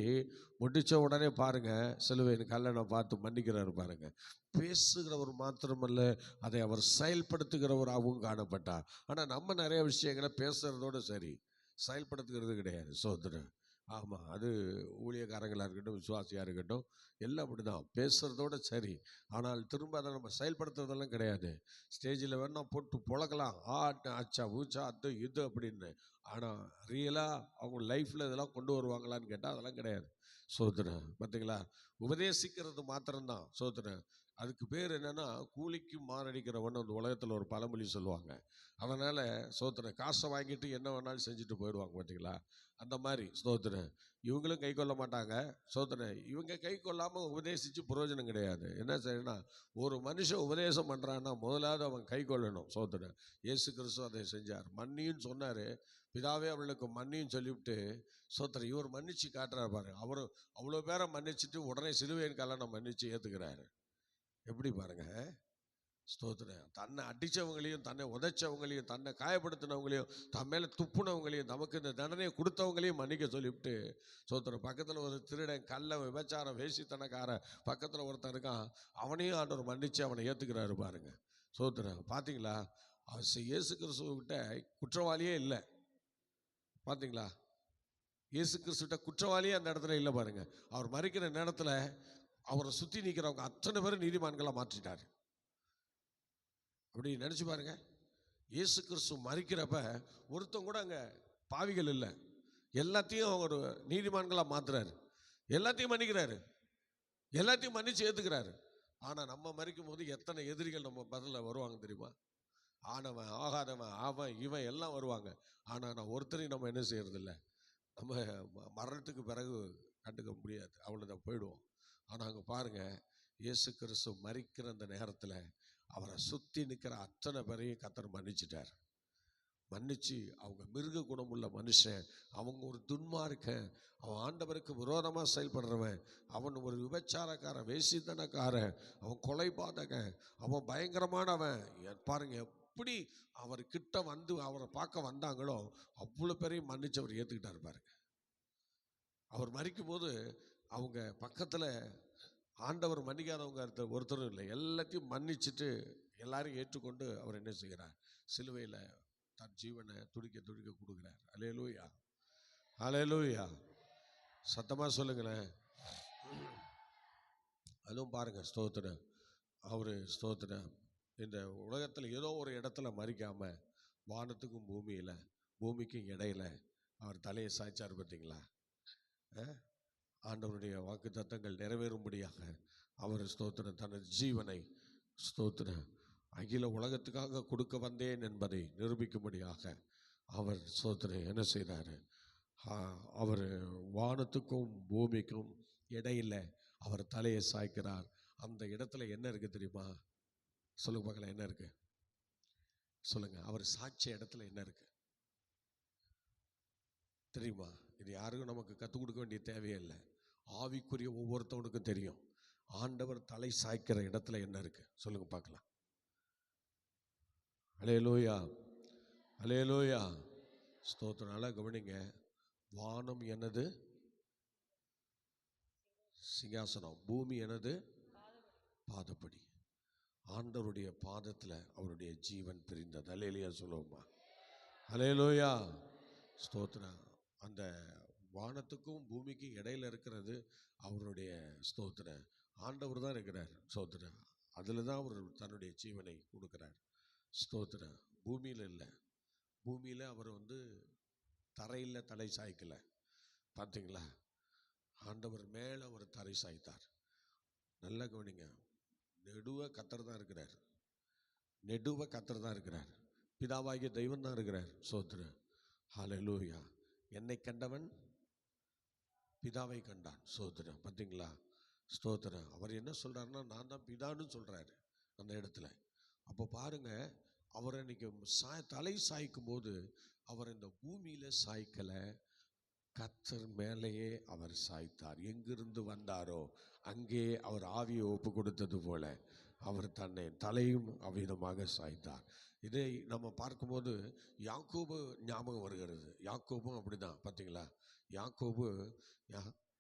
முடித்த உடனே பாருங்கள், சிலுவையின் கல்லணை பார்த்து மன்னிக்கிறாரு பாருங்கள். பேசுகிறவர் மாத்திரமல்ல, அதை அவர் செயல்படுத்துகிறவராகவும் காணப்பட்டார். ஆனால் நம்ம நிறைய விஷயங்களை பேசுகிறதோடு சரி, செயல்படுத்துகிறது கிடையாது. சோதரர் ஆமாம், அது ஊழியக்காரங்களாக இருக்கட்டும், விசுவாசியாக இருக்கட்டும், எல்லாம் அப்படி தான், பேசுகிறதோட சரி. ஆனால் திரும்ப அதை நம்ம செயல்படுத்துறதெல்லாம் கிடையாது. ஸ்டேஜில் வேணால் போட்டு புழக்கலாம், அச்சா ஊச்சா அது இது அப்படின்னு. ஆனால் ரியலாக அவங்க லைஃப்பில் இதெல்லாம் கொண்டு வருவாங்களான்னு கேட்டால் அதெல்லாம் கிடையாது. சோதரன் பார்த்தீங்களா, உபதேசிக்கிறது மாத்திரம்தான் சோதரன். அதுக்கு பேர் என்னென்னா, கூலிக்கு மாரடிக்கிறவன் அந்த உலகத்தில் ஒரு பழமொழி சொல்லுவாங்க. அதனால் சோதரன் காசை வாங்கிட்டு என்ன வேணாலும் செஞ்சுட்டு போயிடுவாங்க பார்த்தீங்களா. அந்த மாதிரி ஸ்தோத்திரம் இவங்களும் கை கொள்ள மாட்டாங்க. சோதனை இவங்க கை கொள்ளாமல் உபதேசித்து பிரயோஜனம் கிடையாது. என்ன செய்யணும்னா, ஒரு மனுஷன் உபதேசம் பண்ணுறான்னா முதலாவது அவன் கை கொள்ளணும். சோதனை இயேசு கிறிஸ்து அதை செஞ்சார். மன்னின்னு சொன்னார், பிதாவே அவளுக்கு மன்னின்னு சொல்லிவிட்டு சோதனை இவர் மன்னிச்சு காட்டுறாரு பாருங்க. அவர் அவ்வளோ பேரை மன்னிச்சுட்டு உடனே சிலுவையின் கல்லணை மன்னிச்சு ஏற்றுக்கிறாரு. எப்படி பாருங்க ஸ்தோத்திரம். தன்னை அடித்தவங்களையும், தன்னை உதைச்சவங்களையும், தன்னை காயப்படுத்தினவங்களையும், தன் மேலே துப்புனவங்களையும், நமக்கு இந்த தண்டனையை கொடுத்தவங்களையும் மன்னிக்க சொல்லிவிட்டு சோத்திரம். பக்கத்தில் ஒரு திருடன், கள்ள, விபச்சாரம், வேசித்தனக்காரன் பக்கத்தில் ஒருத்தன் இருக்கான், அவனையும் ஆண்டவர் மன்னித்து அவனை ஏற்றுக்கிறாரு பாருங்க. சோத்திரம் பார்த்தீங்களா, இயேசு கிறிஸ்துவிட்ட குற்றவாளியே இல்லை. பார்த்தீங்களா, இயேசு கிறிஸ்துவிட்ட குற்றவாளியே அந்த இடத்துல இல்லை பாருங்க. அவர் மறிக்கிற நேரத்தில் அவரை சுற்றி நிற்கிறவங்க அத்தனை பேரும் நீதிமான்களாக மாற்றிட்டார். அப்படி நினச்சி பாருங்க. இயேசு கிறிஸ்து மறிக்கிறப்ப ஒருத்தன் கூட அங்கே பாவிகள் இல்லை, எல்லாத்தையும் அவர் நீதிமான்களாக மாற்றுறாரு, எல்லாத்தையும் மன்னிக்கிறாரு, எல்லாத்தையும் மன்னிச்சு ஏற்றுக்கிறாரு. ஆனால் நம்ம மறிக்கும் போது எத்தனை எதிரிகள் நம்ம பதில் வருவாங்க தெரியுமா? ஆனவன், ஆகாதவன், அவன், இவன் எல்லாம் வருவாங்க. ஆனால் நான் ஒருத்தரையும் நம்ம என்ன செய்யறதில்ல, நம்ம மரணத்துக்கு பிறகு கண்டுக்க முடியாது, அவ்வளோதான், போயிடுவோம். ஆனால் அங்கே பாருங்கள், இயேசு கிறிஸ்து மறிக்கிற அந்த நேரத்தில் அவரை சுற்றி நிற்கிற அத்தனை பேரையும் கர்த்தர் மன்னிச்சிட்டார். மன்னிச்சு அவங்க மிருக குணமுள்ள மனுஷன், அவங்க ஒரு துன்மார்க்கன், அவன் ஆண்டவருக்கு விரோதமாக செயல்படுறவன், அவன் ஒரு விபச்சாரக்காரன், வேசித்தனக்காரன், அவன் கொலைபாதகன், அவன் பயங்கரமானவன். பாருங்க எப்படி அவர்கிட்ட வந்து அவரை பார்க்க வந்தாங்களோ அவ்வளோ பேரையும் மன்னிச்சு அவர் ஏற்றுக்கிட்டார் பாருங்க. அவர் மறிக்கும் போது அவங்க பக்கத்தில் ஆண்டவர் மன்னிக்காதவங்க ஒருத்தரும் இல்லை, எல்லாத்தையும் மன்னிச்சுட்டு எல்லாரையும் ஏற்றுக்கொண்டு அவர் என்ன செய்கிறார், சிலுவையில் தன் ஜீவனை துடிக்க துடிக்க கொடுக்குறார். அல்லேலூயா, அல்லேலூயா, சத்தமாக சொல்லுங்களேன். அதுவும் பாருங்கள் ஸ்தோத்திரம். அவர் ஸ்தோத்திரம் இந்த உலகத்தில் ஏதோ ஒரு இடத்துல மறிக்காமல் வானத்துக்கும் பூமிக்கும் இடையில அவர் தலையை சாய்ச்சார் பார்த்தீங்களா. ஆண்டவருடைய வாக்கு தத்தங்கள் நிறைவேறும்படியாக அவர் ஸ்தோத்திரம் தனது ஜீவனை ஸ்தோத்திரம் அகில உலகத்துக்காக கொடுக்க வந்தேன் என்பதை நிரூபிக்கும்படியாக அவர் ஸ்தோத்திரம் என்ன செய்கிறாரு, அவர் வானத்துக்கும் பூமிக்கும் இடையில அவர் தலையை சாய்க்கிறார். அந்த இடத்துல என்ன இருக்குது தெரியுமா? சொல்லுங்க பார்க்கலாம், என்ன இருக்கு சொல்லுங்க. அவர் சாட்சிய இடத்துல என்ன இருக்கு தெரியுமா? இது யாருக்கும் நமக்கு கற்றுக் கொடுக்க வேண்டிய தேவையே இல்லை. ஆவிக்குரிய ஒவ்வொருத்தவனுக்கும் தெரியும். ஆண்டவர் தலை சாய்க்கிற இடத்துல என்ன இருக்கு சொல்லுங்க பார்க்கலாம். அல்லேலூயா, அல்லேலூயா, ஸ்தோத்திரம். நல்லா கவனிங்க. வானம் எனது சிங்காசனம், பூமி எனது பாதப்படி. ஆண்டவருடைய பாதத்தில் அவருடைய ஜீவன் பிரிந்தது. அல்லேலூயா சொல்லுவோமா? அல்லேலூயா, ஸ்தோத்திரம். அந்த வானத்துக்கும் பூமிக்கும் இடையில இருக்கிறது அவருடைய ஸ்தோத்திரம். ஆண்டவர் தான் இருக்கிறார் ஸ்தோத்திரம். அதில் தான் அவர் தன்னுடைய ஜீவனை கொடுக்குறார் ஸ்தோத்திரம். பூமியில் இல்லை, பூமியில் அவர் தரையில் தலை சாய்க்கலை. பார்த்தீங்களா? ஆண்டவர் மேலே அவர் தலை சாய்த்தார். நல்லா கவனிங்க. நெடுவ கத்தர் தான் இருக்கிறார், நெடுவ கத்தர் தான் இருக்கிறார், பிதாவாகிய தெய்வம் தான் இருக்கிறார். ஸ்தோத்திரம், ஹல்லேலூயா. என்னை கண்டவன் பிதாவை கண்டான். ஸ்தோத்திரம். பார்த்தீங்களா? ஸ்தோத்திரம். அவர் என்ன சொல்கிறாருன்னா, நான் தான் பிதான்னு சொல்கிறாரு அந்த இடத்துல. அப்போ பாருங்க, அவர் இன்னைக்கு தலை சாய்க்கும் போது அவர் இந்த பூமியில் சாய்க்கலை, கர்த்தர் மேலேயே அவர் சாய்த்தார். எங்கிருந்து வந்தாரோ அங்கே அவர் ஆவியை ஒப்பு கொடுத்தது போல அவர் தன்னை தலையும் அவ்விதமாக சாய்த்தார். இதை நம்ம பார்க்கும்போது யாக்கோபு ஞாபகம் வருகிறது. யாக்கோபும் அப்படிதான், பார்த்தீங்களா? யாக்கோபு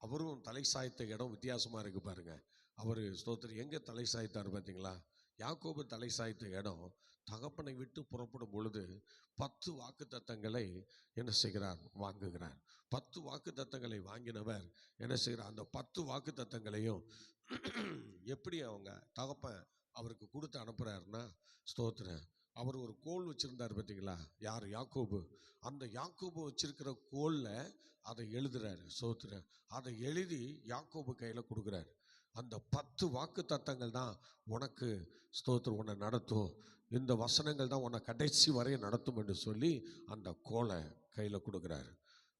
அவரும் தலை சாய்த்த இடம் வித்தியாசமாக இருக்குது பாருங்க. அவர் ஸ்தோத்திரம் எங்கே தலை சாய்த்தார் பார்த்தீங்களா? யாக்கோபு தலை சாய்த்த இடம் தகப்பனை விட்டு புறப்படும் பொழுது 10 வாக்கு தத்தங்களை என்ன செய்கிறார்? வாங்குகிறார். 10 வாக்கு தத்தங்களை வாங்கினவர் என்ன செய்கிறார்? அந்த 10 வாக்கு தத்தங்களையும் எப்படி அவங்க தகப்பன் அவருக்கு கொடுத்து அனுப்புறாருன்னா, ஸ்தோத்திரம், அவர் ஒரு கோல் வச்சிருந்தார் பார்த்தீங்களா? யார்? யாக்கோபு. அந்த யாக்கோபு வச்சிருக்கிற கோல்ல அதை எழுதுறாரு. ஸ்தோத்திரம், அதை எழுதி யாக்கோபு கையில் கொடுக்குறாரு. அந்த 10 வாக்கு தத்தங்கள் தான் உனக்கு ஸ்தோத்திரம் உன்னை நடத்தும், இந்த வசனங்கள் தான் உன்னை கடைசி வரைய நடத்தும் என்று சொல்லி அந்த கோலை கையில் கொடுக்குறாரு.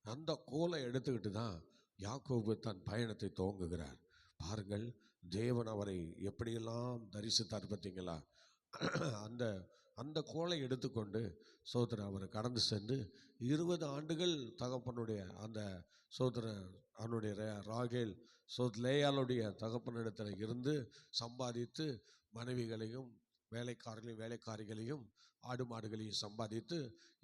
அந்த கோலை எடுத்துக்கிட்டு தான் யாக்கோபு தன் பயணத்தை துவங்குகிறார். பாருங்கள், தேவன் அவரை எப்படியெல்லாம் தரிசித்தார் பார்த்தீங்களா? அந்த அந்த கோலை எடுத்துக்கொண்டு சோதரன் அவர் கடந்து சென்று 20 ஆண்டுகள் தகப்பனுடைய அந்த சோதரன் அவனுடைய ராகேல் லேயாளுடைய தகப்பனிடத்தில் இருந்து சம்பாதித்து மனைவிகளையும் வேலைக்காரிகளையும் ஆடு மாடுகளையும் சம்பாதித்து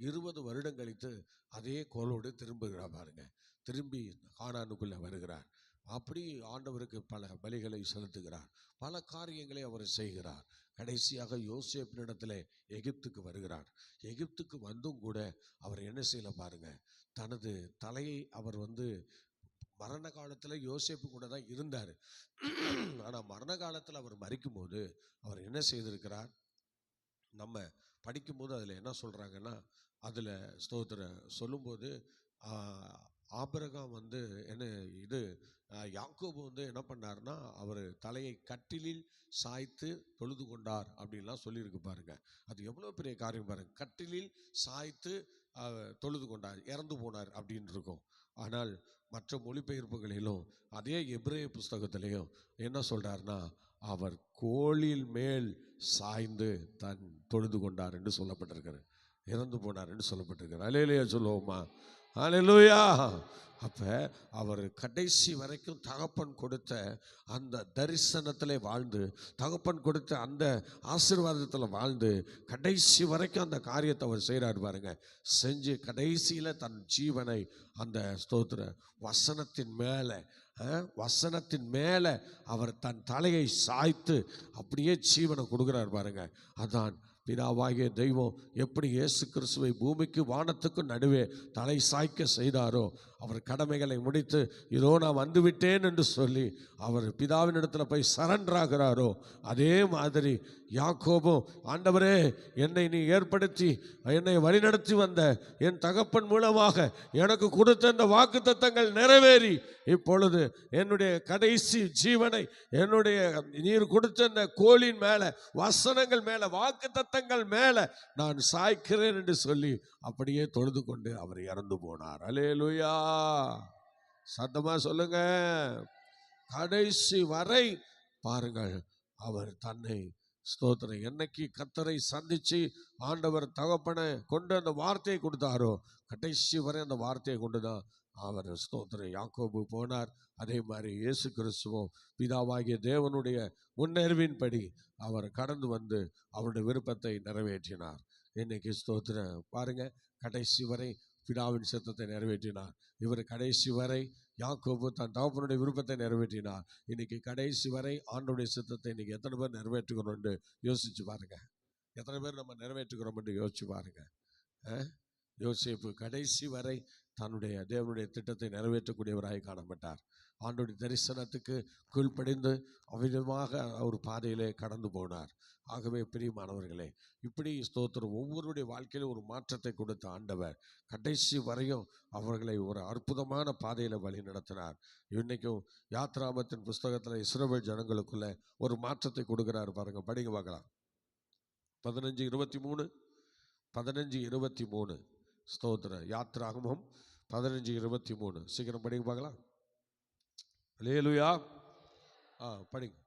20 வருடம் கழித்து அதே கோலோடு திரும்புகிறார் பாருங்க. திரும்பி கானானுக்குள்ளே வருகிறார். அப்படி ஆண்டவருக்கு பல பலிகளை செலுத்துகிறார், பல காரியங்களை அவர் செய்கிறார். கடைசியாக யோசேப்பினிடத்தில் எகிப்துக்கு வருகிறார். எகிப்துக்கு வந்தும் கூட அவர் என்ன செய்யல பாருங்க, தனது தலையை அவர் மரண காலத்தில் யோசேப்பு கூட தான் இருந்தார். ஆனால் மரண காலத்தில் அவர் மரிக்கும் போது அவர் என்ன செய்திருக்கிறார்? நம்ம படிக்கும்போது அதில் என்ன சொல்கிறாங்கன்னா, அதில் ஸ்தோத்திரம் சொல்லும்போது ஆபிரகாம் என்ன இது யாக்கோபு என்ன பண்ணார்னா, அவர் தலையை கட்டிலில் சாய்த்து தொழுது கொண்டார் அப்படின்லாம் சொல்லியிருக்கு பாருங்க. அது எவ்வளோ பெரிய காரியம் பாருங்க. கட்டிலில் சாய்த்து தொழுது கொண்டார், இறந்து போனார் அப்படின்னு இருக்கும். ஆனால் மற்ற மொழிபெயர்ப்புகளிலும் அதே எபிரேய புஸ்தகத்திலையும் என்ன சொல்றாருன்னா, அவர் கோலில் மேல் சாய்ந்து தன் தொழுது கொண்டார் என்று சொல்லப்பட்டிருக்கிறார். இறந்து போனார் என்று சொல்லப்பட்டிருக்கிறார். அல்லேலூயா சொல்லுவோமா? அல்லேலூயா. அப்போ அவர் கடைசி வரைக்கும் தகப்பன் கொடுத்த அந்த தரிசனத்தில் வாழ்ந்து, தகப்பன் கொடுத்த அந்த ஆசீர்வாதத்தில் வாழ்ந்து, கடைசி வரைக்கும் அந்த காரியத்தை அவர் செய்கிறார் பாருங்க. செஞ்சு கடைசியில் தன் ஜீவனை அந்த ஸ்தோத்திர வசனத்தின் மேலே அவர் தன் தலையை சாய்த்து அப்படியே ஜீவனை கொடுக்குறார் பாருங்க. அதான் பிதாவாகிய தெய்வம் எப்படி இயேசு கிறிஸ்துவை பூமிக்கு வானத்துக்கும் நடுவே தலை சாய்க்க செய்தாரோ, அவர் கடமைகளை முடித்து இதோ நான் வந்துவிட்டேன் என்று சொல்லி அவர் பிதாவின் இடத்துல போய் சரண்டர் ஆகிறாரோ, அதே மாதிரி யாக்கோபும், ஆண்டவரே என்னை நீ ஏற்படுத்தி என்னை வழிநடத்தி வந்த என் தகப்பன் மூலமாக எனக்கு கொடுத்த இந்த வாக்குத்தத்தங்கள் நிறைவேறி இப்பொழுது என்னுடைய கடைசி ஜீவனை என்னுடைய நீர் கொடுத்த இந்த கோலின் மேலே, வசனங்கள் மேலே, வாக்குத்தத்தங்கள் மேலே நான் சாய்க்கிறேன் என்று சொல்லி அப்படியே தொழுது கொண்டு அவர் இறந்து போனார். அல்லேலூயா. சத்தமா சொல்லுங்க. கடைசி வரை பாருங்கள், அவர் தன்னை ஸ்தோத்திரம் என்னைக்கு கர்த்தரை சந்திச்சு ஆண்டவர் தகப்பனை கொண்டு அந்த வார்த்தையை கொடுத்தாரோ, கடைசி வரை அந்த வார்த்தையை கொண்டுதான் அவர் ஸ்தோத்திரம் யாக்கோபு போனார். அதே மாதிரி இயேசு கிறிஸ்துவும் பிதாவாகிய தேவனுடைய முன்னறிவின்படி அவர் கடந்து வந்து அவருடைய விருப்பத்தை நிறைவேற்றினார். இன்னைக்கு ஸ்தோத்திரம் பாருங்க, கடைசி வரை பிதாவின் சித்தத்தை நிறைவேற்றினார். இவர் கடைசி வரை யாக்கோபு தன் தகப்பனுடைய விருப்பத்தை நிறைவேற்றினார். இன்னைக்கு கடைசி வரை ஆண்டவருடைய சித்தத்தை இன்னைக்கு எத்தனை பேர் நிறைவேற்றுகிறோம் என்று யோசிச்சு பாருங்க. எத்தனை பேர் நம்ம நிறைவேற்றுகிறோம் என்று யோசிச்சு பாருங்க. யோசேப்பு கடைசி வரை தன்னுடைய தேவனுடைய திட்டத்தை நிறைவேற்றக்கூடியவராய் காணப்பட்டார். ஆண்டவருடைய தரிசனத்துக்கு கீழ்ப்படிந்து அவ்விதமாக ஒரு பாதையிலே கடந்து போனார். ஆகவே பிரியமானவர்களே, இப்படி ஸ்தோத்திரம் ஒவ்வொருடைய வாழ்க்கையிலும் ஒரு மாற்றத்தை கொடுத்த ஆண்டவர் கடைசி வரையும் அவர்களை ஒரு அற்புதமான பாதையில் வழி நடத்தினார். இன்னைக்கும் யாத்ராமத்தின் புஸ்தகத்தில் இஸ்ரவேல் ஜனங்களுக்குள்ள ஒரு மாற்றத்தை கொடுக்கிறார் பாருங்க. படிங்க பார்க்கலாம். 15:23 ஸ்தோத்திரம். யாத்ராகமம் 15:23 சீக்கிரம் படிங்க பார்க்கலாம். அல்லேலூயா. படிங்க.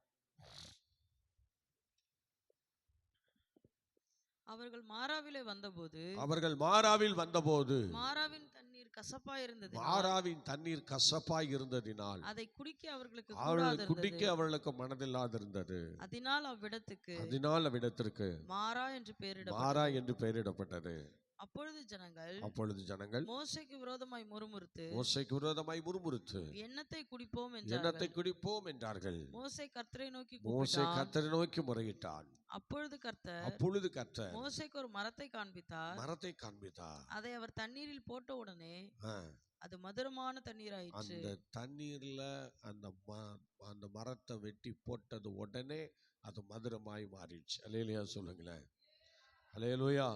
அவர்கள் மாராவிலே வந்தபோது அவர்கள் மாராவில் வந்தபோது மாராவின் தண்ணீர் கசப்பாய் இருந்தது. மாராவின் தண்ணீர் கசப்பாய் இருந்ததினால் அதை குடிக்க அவர்களுக்கு அவர்கள் குடிக்க கூடாதிருந்தது. அவர்களுக்கு மனதில்லாதிருந்தது. அதனால் அவ்விடத்துக்கு அதனால் அவ்விடத்திற்கு மாரா என்று பெயரிடப்பட்டது. மாரா என்று பெயரிடப்பட்டது. அப்பொழுது ஜனங்கள் அப்பொழுது ஜனங்கள் மோசேக்கு விரோதமாய் முறுமுறுத்து மோசேக்கு விரோதமாய் முறுமுறுத்து எண்ணத்தை குடிப்போம் எண்ணத்தை என்றார்கள். குடிப்போம் என்றார்கள். மோசே கர்த்தரை நோக்கி மோசே கூப்பிட்டான். கர்த்தரை நோக்கி முறையிட்டான். அப்பொழுது கர்த்தர் அப்பொழுது கர்த்தர் மோசேக்கு ஒரு மரத்தை காண்பித்தார். மரத்தை காண்பித்தார். அதை அவர் தண்ணீரில் போட்ட உடனே ஆ, அது மதுரமான தண்ணீராயிற்று. அந்த தண்ணீர்ல அந்த மரத்தை வெட்டி போட்டது உடனே அது மதுரமாய் மாறிடுச்சு. அல்லேலூயா சொல்லுங்களேன். அல்லேலூயா.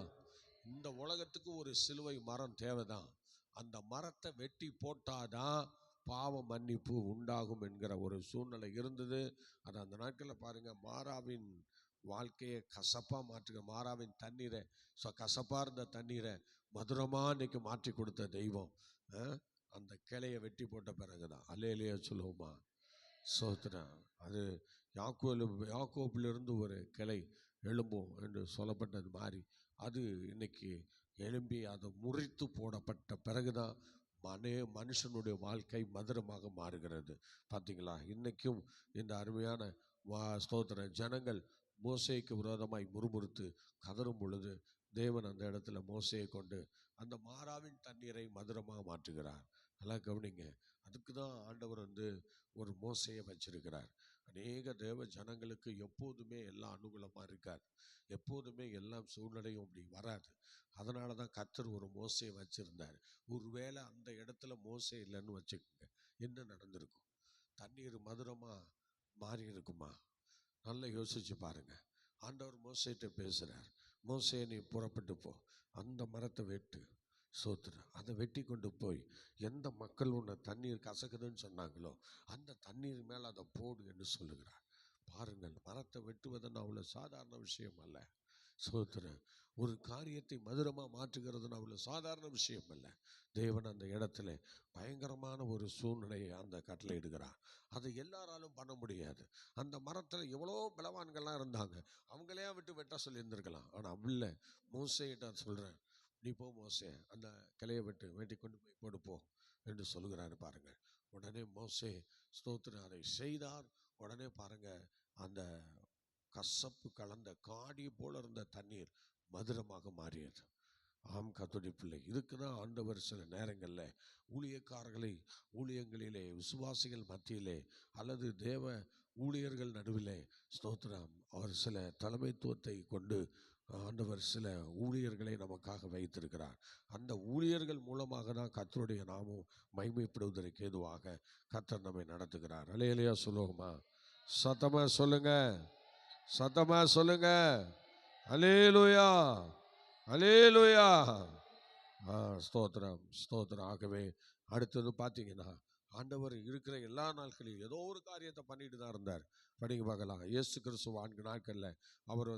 இந்த உலகத்துக்கு ஒரு சிலுவை மரம் தேவைதான். அந்த மரத்தை வெட்டி போட்டாதான் பாவ மன்னிப்பு உண்டாகும் என்கிற ஒரு சூழ்நிலை இருந்தது. அது அந்த நாட்களில் பாருங்க, மாராவின் வாழ்க்கையை கசப்பா மாற்றுங்க. மாராவின் தண்ணீரை கசப்பா இருந்த தண்ணீரை மதுரமா இன்னைக்கு மாற்றி கொடுத்த தெய்வம் அந்த கிளையை வெட்டி போட்ட பிறகுதான். அல்லேலூயா சொல்லுவோமா? சோத்திரம். அது யாக்கோபிலிருந்து ஒரு கிளை எழும்பும் என்று சொல்லப்பட்டது மாதிரி அது இன்னைக்கு எழும்பி அதை முறித்து போடப்பட்ட பிறகுதான் மனுஷனுடைய வாழ்க்கை மதுரமாக மாறுகிறது. பார்த்தீங்களா? இன்னைக்கும் இந்த அருமையான ஸ்தோத்திர ஜனங்கள் மோசேக்கு விரோதமாய் முறுமுறுத்து கதறும் பொழுது தேவன் அந்த இடத்துல மோசையை கொண்டு அந்த மாராவின் தண்ணீரை மதுரமாக மாற்றுகிறார். நல்லா கவனிங்க. அதுக்கு தான் ஆண்டவர் ஒரு மோசையை வச்சிருக்கிறார். அநேக தேவ ஜனங்களுக்கு எப்போதுமே எல்லாம் அனுகூலமாக இருக்காது. எப்போதுமே எல்லாம் சூழ்நிலையும் அப்படி வராது. அதனால தான் கர்த்தர் ஒரு மோசையை வச்சிருந்தார். ஒருவேளை அந்த இடத்துல மோசை இல்லைன்னு வச்சுக்கோங்க, என்ன நடந்திருக்கும்? தண்ணீர் மதுரமாக மாறி இருக்குமா? நல்லா யோசிச்சு பாருங்க. ஆண்டவர் மோசைகிட்ட பேசுகிறார். மோசே, நீ புறப்பட்டு போ, அந்த மரத்தை வெட்டு. சோத்துற அதை வெட்டி கொண்டு போய் எந்த மக்கள் உன்னை தண்ணீர் கசக்குதுன்னு சொன்னாங்களோ அந்த தண்ணீர் மேலே அதை போடு என்று சொல்லுகிறார். பாருங்கள், மரத்தை வெட்டுவதுன்னு அவ்வளோ சாதாரண விஷயம் அல்ல. சோத்துற ஒரு காரியத்தை மதுரமாக மாற்றுகிறதுன்னு அவ்வளோ சாதாரண விஷயம் அல்ல. தேவன் அந்த இடத்துல பயங்கரமான ஒரு சூழ்நிலையை அந்த கட்டளை இடுகிறார். அதை எல்லாராலும் பண்ண முடியாது. அந்த மரத்தில் எவ்வளோ பலவான்கள்லாம் இருந்தாங்க, அவங்களே விட்டு வெட்ட சொல்லி இருந்திருக்கலாம். ஆனால் அவ்வளோ மோசைகிட்ட சொல்கிறேன், நீ போ மோசே, அந்த கிளையை வெட்டி கொண்டு போய் போடுப்போ என்று சொல்லுகிறாரு. பாருங்கள், உடனே மோசே ஸ்தோத்திரம் அதை செய்தார். உடனே பாருங்க, அந்த கசப்பு கலந்த காடி போல இருந்த தண்ணீர் மதுரமாக மாறியது. ஆம் கர்த்தருடைய பிள்ளை, இதுக்கு தான் ஆண்டவர் சில நேரங்களில் ஊழியங்களிலே விசுவாசிகள் மத்தியிலே அல்லது தேவ ஊழியர்கள் நடுவிலே ஸ்தோத்திரம் அவர் சில தலைமைத்துவத்தை கொண்டு ஆண்டவர் சில ஊழியர்களை நமக்காக வைத்திருக்கிறார். அந்த ஊழியர்கள் மூலமாக தான் கர்த்தருடைய நாமம் மகிமைப்படுவதற்கு ஏதுவாக கர்த்தர் நம்மை நடத்துகிறார். அல்லேலூயா சொல்லுவோமா? சத்தமா சொல்லுங்க, சத்தமா சொல்லுங்க. அல்லேலூயா, அல்லேலூயா. ஸ்தோத்திரம், ஸ்தோத்திரம். ஆகவே அடுத்தது பார்த்தீங்கன்னா, ஆண்டவர் இருக்கிற எல்லா நாட்களிலும் ஏதோ ஒரு காரியத்தை பண்ணிட்டு தான் இருந்தார். படிங்க பார்க்கலாம். இயேசு கிறிஸ்து 4 நாட்களில் அவர்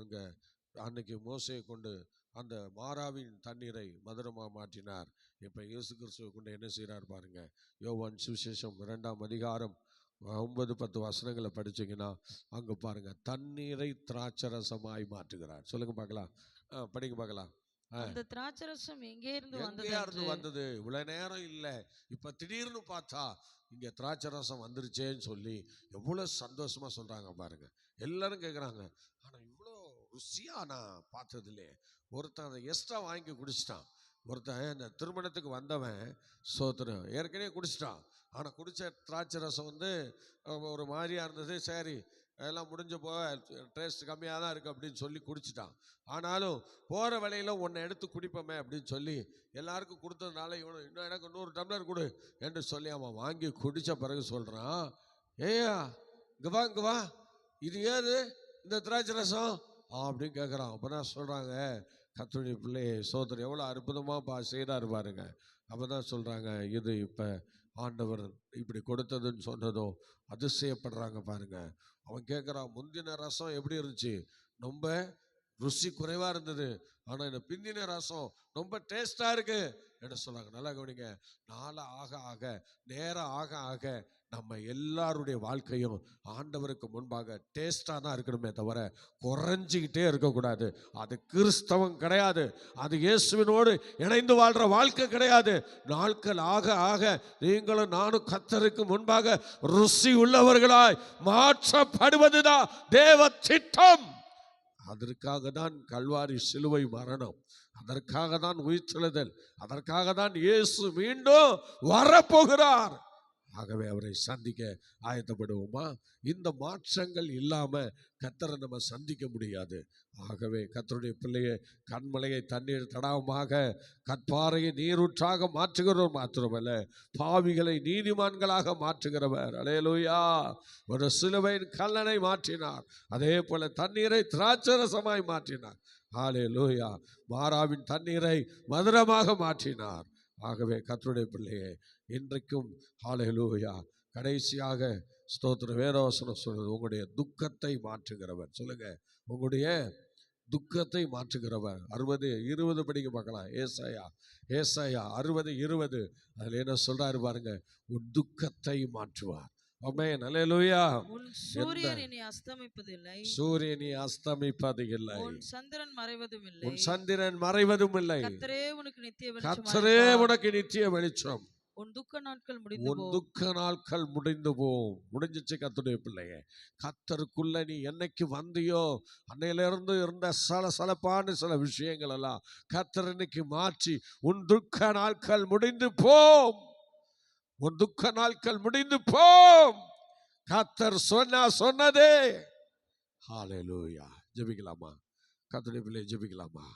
அன்னைக்கு மோசையை கொண்டு அந்த மாராவின் தண்ணீரை மதுரமாக மாற்றினார். இப்போ இயேசு கிறிஸ்துவை கொண்டு என்ன செய்கிறார் பாருங்க. யோவான் சுவிசேஷம் 2ஆம் அதிகாரம் 9-10 வசனங்களை படிச்சீங்கன்னா அங்கே பாருங்க, தண்ணீரை திராட்சரசமாய் மாற்றுகிறார். சொல்லுங்க பார்க்கலாம், படிங்க பார்க்கலாம். அந்த திராட்சரசம் எங்கே இருந்து வந்தது? இவ்வளவு நேரம் இல்லை, இப்ப திடீர்னு பார்த்தா இங்க திராட்சரசம் வந்துருச்சேன்னு சொல்லி எவ்வளவு சந்தோஷமா சொல்றாங்க பாருங்க. எல்லாரும் கேட்குறாங்க, ஆனா இவ்வளோ ருசியா நான் பார்த்தது இல்லையே. ஒருத்தன் அதை எக்ஸ்ட்ரா வாங்கி குடிச்சிட்டான். ஒருத்தன் இந்த திருமணத்துக்கு வந்தவன் சோத்திரம் ஏற்கனவே குடிச்சிட்டான். ஆனால் குடித்த திராட்சை ரசம் ஒரு மாதிரியாக இருந்தது. சரி, எல்லாம் முடிஞ்ச டேஸ்ட் கம்மியாக தான் இருக்குது அப்படின்னு சொல்லி குடிச்சிட்டான். ஆனாலும் போகிற வேலையில் ஒன்றை எடுத்து குடிப்போமே அப்படின்னு சொல்லி எல்லாருக்கும் கொடுத்ததுனால இன்னும் எனக்கு 100 டம்ளர் கொடு என்று சொல்லி அவன் வாங்கி குடித்த பிறகு சொல்கிறான், ஏயா இங்கே வா, இது ஏது இந்த திராட்சை ரசம் அப்படின்னு கேட்குறான். அப்போ தான் சொல்கிறாங்க, கர்த்தருடைய பிள்ளையை சோதரர் எவ்வளோ அற்புதமாக செய்கிறாரு பாருங்க. அப்போ தான் சொல்கிறாங்க, இது இப்போ ஆண்டவர் இப்படி கொடுத்ததுன்னு சொன்னதோ அதிசயப்படுறாங்க பாருங்க. அவன் கேட்குறான், முந்தின ரசம் எப்படி இருந்துச்சு? ரொம்ப ருசி குறைவாக இருந்தது. ஆனால் இந்த பிந்தின ரசம் ரொம்ப டேஸ்டாக இருக்குது என்ன சொல்றாங்க, நல்லா கவனிங்க. நாள ஆக ஆக, நேரம் ஆக ஆக நம்ம எல்லாருடைய வாழ்க்கையும் ஆண்டவருக்கு முன்பாக டேஸ்டா தான் இருக்கணுமே தவிர குறைஞ்சிக்கிட்டே இருக்கக்கூடாது. அது கிறிஸ்தவம் கிடையாது. அது இயேசுவினோடு இணைந்து வாழ்ற வாழ்க்கை கிடையாது. நாட்கள் ஆக ஆக நீங்களும் நானும் கர்த்தருக்கு முன்பாக ருசி உள்ளவர்களாய் மாற்றப்படுவதுதான் தேவ திட்டம். அதற்காக தான் கல்வாரி சிலுவை மரணம், அதற்காக தான் உயிர்த்தெழுதல், அதற்காக தான் இயேசு மீண்டும் வரப்போகிறார். ஆகவே அவரை சந்திக்க ஆயத்தப்படுவோமா? இந்த மாற்றங்கள் இல்லாம கர்த்தரை நம்ம சந்திக்க முடியாது. ஆகவே கர்த்தருடைய பிள்ளையை கண்மலையை தண்ணீர் தடாகமாக, கற்பாறையை நீரூற்றாக மாற்றுகிறவர் மாத்திரமல்ல, பாவிகளை நீதிமான்களாக மாற்றுகிறவர். அல்லேலூயா. ஒரு சிலுவையின் கல்லனை மாற்றினார், அதே போல தண்ணீரை திராட்சரசமாய் மாற்றினார். அல்லேலூயா. மாறாவின் தண்ணீரை மதுரமாக மாற்றினார். ஆகவே கர்த்தருடைய பிள்ளையே, இன்றைக்கும் ஹல்லேலூயா, கடைசியாக ஸ்தோத்திரம், வேதவசனம் சொல்றது, உங்களுடைய துக்கத்தை மாற்றுகிறவர். சொல்லுங்க, உங்களுடைய துக்கத்தை மாற்றுகிறவர். 60:20 படிக்க பார்க்கலாம். ஏசாயா 60:20. அதுல என்ன சொல்றாரு பாருங்க, உன் துக்கத்தை மாற்றுவார். ஆமென். அல்லேலூயா. உன் சூரியன் இனி அஸ்தமிப்பதில்லை, சூரியன் அஸ்தமிப்பது இல்லை, உன் சந்திரன் மறைவதும் இல்லை, உன் சந்திரன் மறைவதும் இல்லை. கர்த்தரே உனக்கு நித்திய கர்த்தரே வெளிச்சம், உனக்கு நித்திய வெளிச்சம். உன் துக்க நாட்கள் முடிந்து உன் போம். துக்க நாட்கள் முடிந்து போம். முடிஞ்சிச்சு கர்த்தருடைய பிள்ளையே. கர்த்தருக்குள்ள நீ என்னைக்கு வந்தியோ அன்னையிலிருந்து இருந்த சலசலப்பான சில விஷயங்கள் எல்லாம் கர்த்தர் இன்னைக்கு மாற்றி உன் துக்க நாட்கள் முடிந்து போம். உன் துக்க நாட்கள் முடிந்து போம். கர்த்தர் சொன்னதே. ஹல்லேலூயா. ஜெபிக்கலாமா? கர்த்தருடைய பிள்ளை ஜெபிக்கலாமா?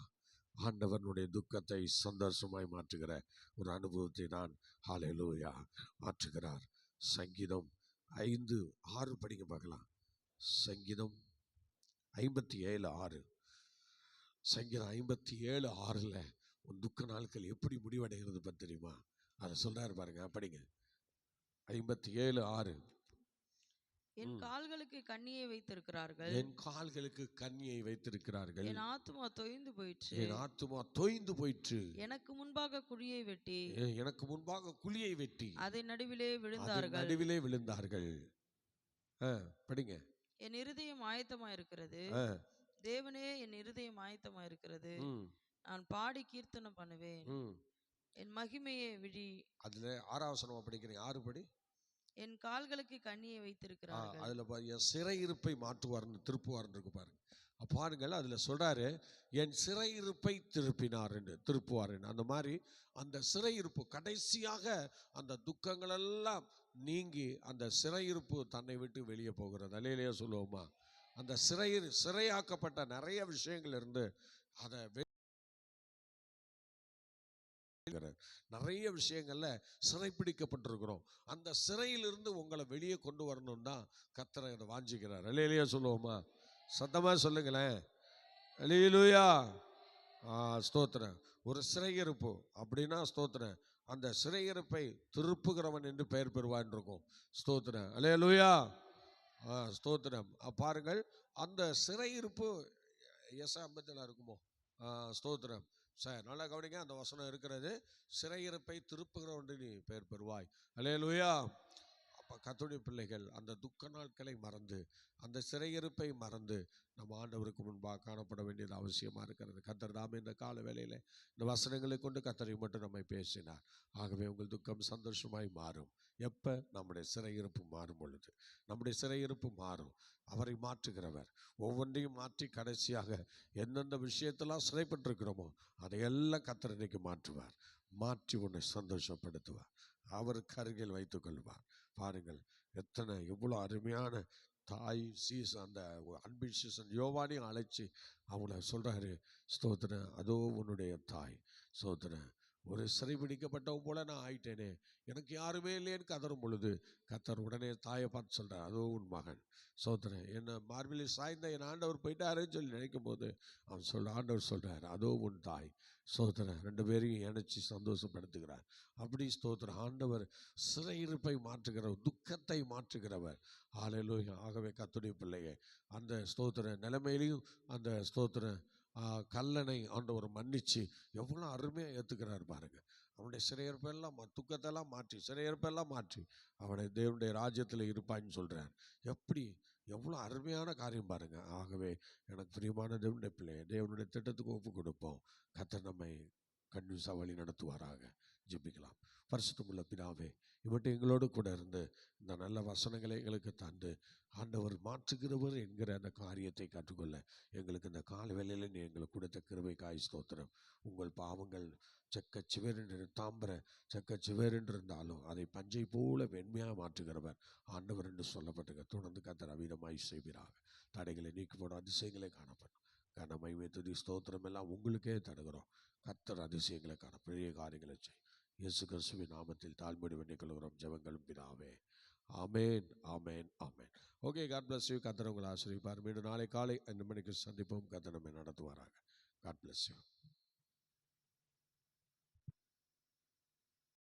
ஆண்டவனுடைய துக்கத்தை சந்தோஷமாய் மாற்றுகிற ஒரு அனுபவத்தை நான் ஹல்லேலூயா மாற்றுகிறார். சங்கீதம் 5:6 படிக்க பார்க்கலாம். சங்கீதம் 57:6. சங்கீதம் 57:6 உன் துக்க நாட்கள் எப்படி முடிவடைகிறது பற்றி தெரியுமா? அதை சொல்றாரு பாருங்க, படிங்க. 57:6. என் கால்களுக்கு கண்ணியை வைத்திருக்கிறார்கள், என் கால்களுக்கு கண்ணியை வைத்திருக்கிறார்கள், என் ஆத்துமா தொய்ந்து போயிற்று, என் ஆத்துமா தொய்ந்து போயிற்று. எனக்கு முன்பாக குழியை வெட்டி, எனக்கு முன்பாக குழியை வெட்டி அதை நடுவிலே அதன் விழுந்தார்கள். நடுவிலே விழுந்தார்கள். படிங்க. என் இருதயம் ஆயத்தமா இருக்கிறது, தேவனே என் இருதயம் ஆயத்தமா இருக்கிறது, நான் பாடி கீர்த்தனம் பண்ணுவேன், என் மகிமையை விழி. அதுல 6வது வசனம் படிக்கிறீங்க. 6 படி. என் கால்களுக்கு கண்ணியை வைத்திருக்கிறார்கள். அதுல என் சிறையிருப்பை மாற்றுவார்னு திருப்புவார்னு இருக்கு பாருங்க. பாருங்கள், அதுல சொல்றாரு, என் சிறையிருப்பை திருப்பினார் என்று, திருப்புவார். அந்த மாதிரி அந்த சிறையிருப்பு கடைசியாக அந்த துக்கங்கள் எல்லாம் நீங்கி அந்த சிறையிருப்பு தன்னை விட்டு வெளியே போகிறது. அல்லேலூயா சொல்லுவோமா? அந்த சிறையாக்கப்பட்ட நிறைய விஷயங்கள் இருந்து அதை நிறைய விஷயங்கள்ல சிறைப்பிடிக்கப்பட்டிருக்கிறோம். அந்த சிறையிலிருந்து உங்களை வெளியே கொண்டு வரணும் தான் கர்த்தர் அதை வாஞ்சிக்கிறார். அல்லேலூயா சொல்லுவோமா? சத்தமா சொல்லுங்களேன். அல்லேலூயா. ஸ்தோத்திரம். ஒரு சிறையிருப்பு அப்படின்னா ஸ்தோத்திரம், அந்த சிறையிருப்பை திருப்புகிறவன் என்று பெயர் பெறுவான் இருக்கும். ஸ்தோத்திரம். அல்லேலூயா. ஸ்தோத்திரம். பாருங்கள், அந்த சிறையிருப்பு எஸ்ஐயா 57 இருக்குமோ? ஸ்தோத்திரம். சார் நல்லா கவனிங்க, அந்த வசனம் இருக்கிறது, சிறையிருப்பை திருப்புகிறவன் நீ பெயர் பெறுவாய். அல்லேலூயா. அப்போ கர்த்தருடைய பிள்ளைகள் அந்த துக்க நாட்களை மறந்து, அந்த சிறையிருப்பை மறந்து நம்ம ஆண்டவருக்கு முன்பாக காணப்பட வேண்டியது அவசியமாக இருக்கிறது. கர்த்தர் தாமே இந்த கால வேளையில் இந்த வசனங்களை கொண்டு கர்த்தரை மட்டும் நம்மை பேசினார். ஆகவே உங்கள் துக்கம் சந்தோஷமாய் மாறும். எப்போ? நம்முடைய சிறையிருப்பு மாறும் பொழுது. நம்முடைய சிறையிருப்பு மாறும். அவரை மாற்றுகிறவர் ஒவ்வொன்றையும் மாற்றி கடைசியாக எந்தெந்த விஷயத்தெல்லாம் சிறைப்பட்டிருக்கிறோமோ அதையெல்லாம் கர்த்தர் இன்னைக்கு மாற்றுவார். மாற்றி உன்னை சந்தோஷப்படுத்துவார். அவருக்கு அருகில் வைத்துக் கொள்வார். பாருங்கள், எவ்வளோ அருமையான தாய் அந்த அன்பின் சீசன் யோவானையும் அழைச்சி அவங்கள சொல்றாரு, ஸ்தோத்திரம், அதோ உன்னுடைய தாய். ஸ்தோத்திரம். ஒரு சிறைபிடிக்கப்பட்டவன் போல நான் ஆயிட்டேனே, எனக்கு யாருமே இல்லையேன்னு கதறும் பொழுது கர்த்தர் உடனே தாயை பார்த்து சொல்றார், அதோ உன் மகன். ஸ்தோத்திரம். என்ன மார்பிலில் சாய்ந்த என் ஆண்டவர் போயிட்டாருன்னு சொல்லி நினைக்கும் போது ஆண்டவர் சொல்றார், அதோ உன் தாய். ஸ்தோத்திரம். 2 பேரையும் இணைச்சி சந்தோஷப்படுத்துகிறார். அப்படி ஸ்தோத்திரம். ஆண்டவர் சிறையிருப்பை மாற்றுகிறவர், துக்கத்தை மாற்றுகிறவர். ஹல்லேலூயா. ஆகவே கர்த்தருடைய பிள்ளையே, அந்த ஸ்தோத்திர நிலைமையிலையும் அந்த ஸ்தோத்திர கல்லனை ஆண்டவர் மன்னிச்சு எவ்வளோ அருமையாக ஏற்றுக்கிறார் பாருங்க. அவனுடைய சிறையிருப்பெல்லாம் துக்கத்தெல்லாம் மாற்றி சிறையிருப்பெல்லாம் மாற்றி அவனை தேவனுடைய ராஜ்யத்தில் இருப்பான்னு சொல்கிறார். எப்படி எவ்வளோ அருமையான காரியம் பாருங்க. ஆகவே எனக்கு பிரியமான தேவனுடைய பிள்ளையை தேவனுடைய திட்டத்துக்கு ஒப்பு கொடுப்போம். கர்த்தர் நம்மை கன்வின்ஸாக வழி நடத்துவாராக. ஜெபிக்கலாம். பரிசுத்தமுள்ள பிதாவே, இவற்றை எங்களோடு கூட இருந்து இந்த நல்ல வசனங்களை எங்களுக்கு தந்து ஆண்டவர் மாற்றுகிறவர் என்கிற அந்த காரியத்தை கற்றுக்கொள்ள எங்களுக்கு இந்த கால வேளையில் நீ எங்களுக்கு கொடுத்த கிருபைக்காய் ஸ்தோத்திரம். உங்கள் பாவங்கள் செக்கச்சிவேரென்று தாம்பர செக்கச்சிவேரென்று இருந்தாலும் அதை பஞ்சை போல வெண்மையாக மாற்றுகிறவர் ஆண்டவர் என்று சொல்லப்பட்டிருக்க. தொடர்ந்து கர்த்தர் அவிதமாய் செய்வீராக. தடைகளை நீக்கப்படும் அதிசயங்களை காணப்படும். கனமகிமை துதி ஸ்தோத்திரம் எல்லாம் உங்களுக்கே தருகிறோம். கர்த்தர் அதிசயங்களை காண பெரிய காரியங்களை செய். இயேசு கிறிஸ்துவின் நாமத்தில் தாழ்மையோடு வேண்டிக் கொள்கிறோம் ஜெபங்களும் பிதாவே. ஆமேன், ஆமேன், ஆமேன். Okay, God bless you. கர்த்தர் உங்களை ஆசீர்வதிப்பார். மீண்டும் நாளை காலை 5 மணிக்கு சந்திப்போம். கர்த்தர் நம்மை நடத்துவாராக. God bless you.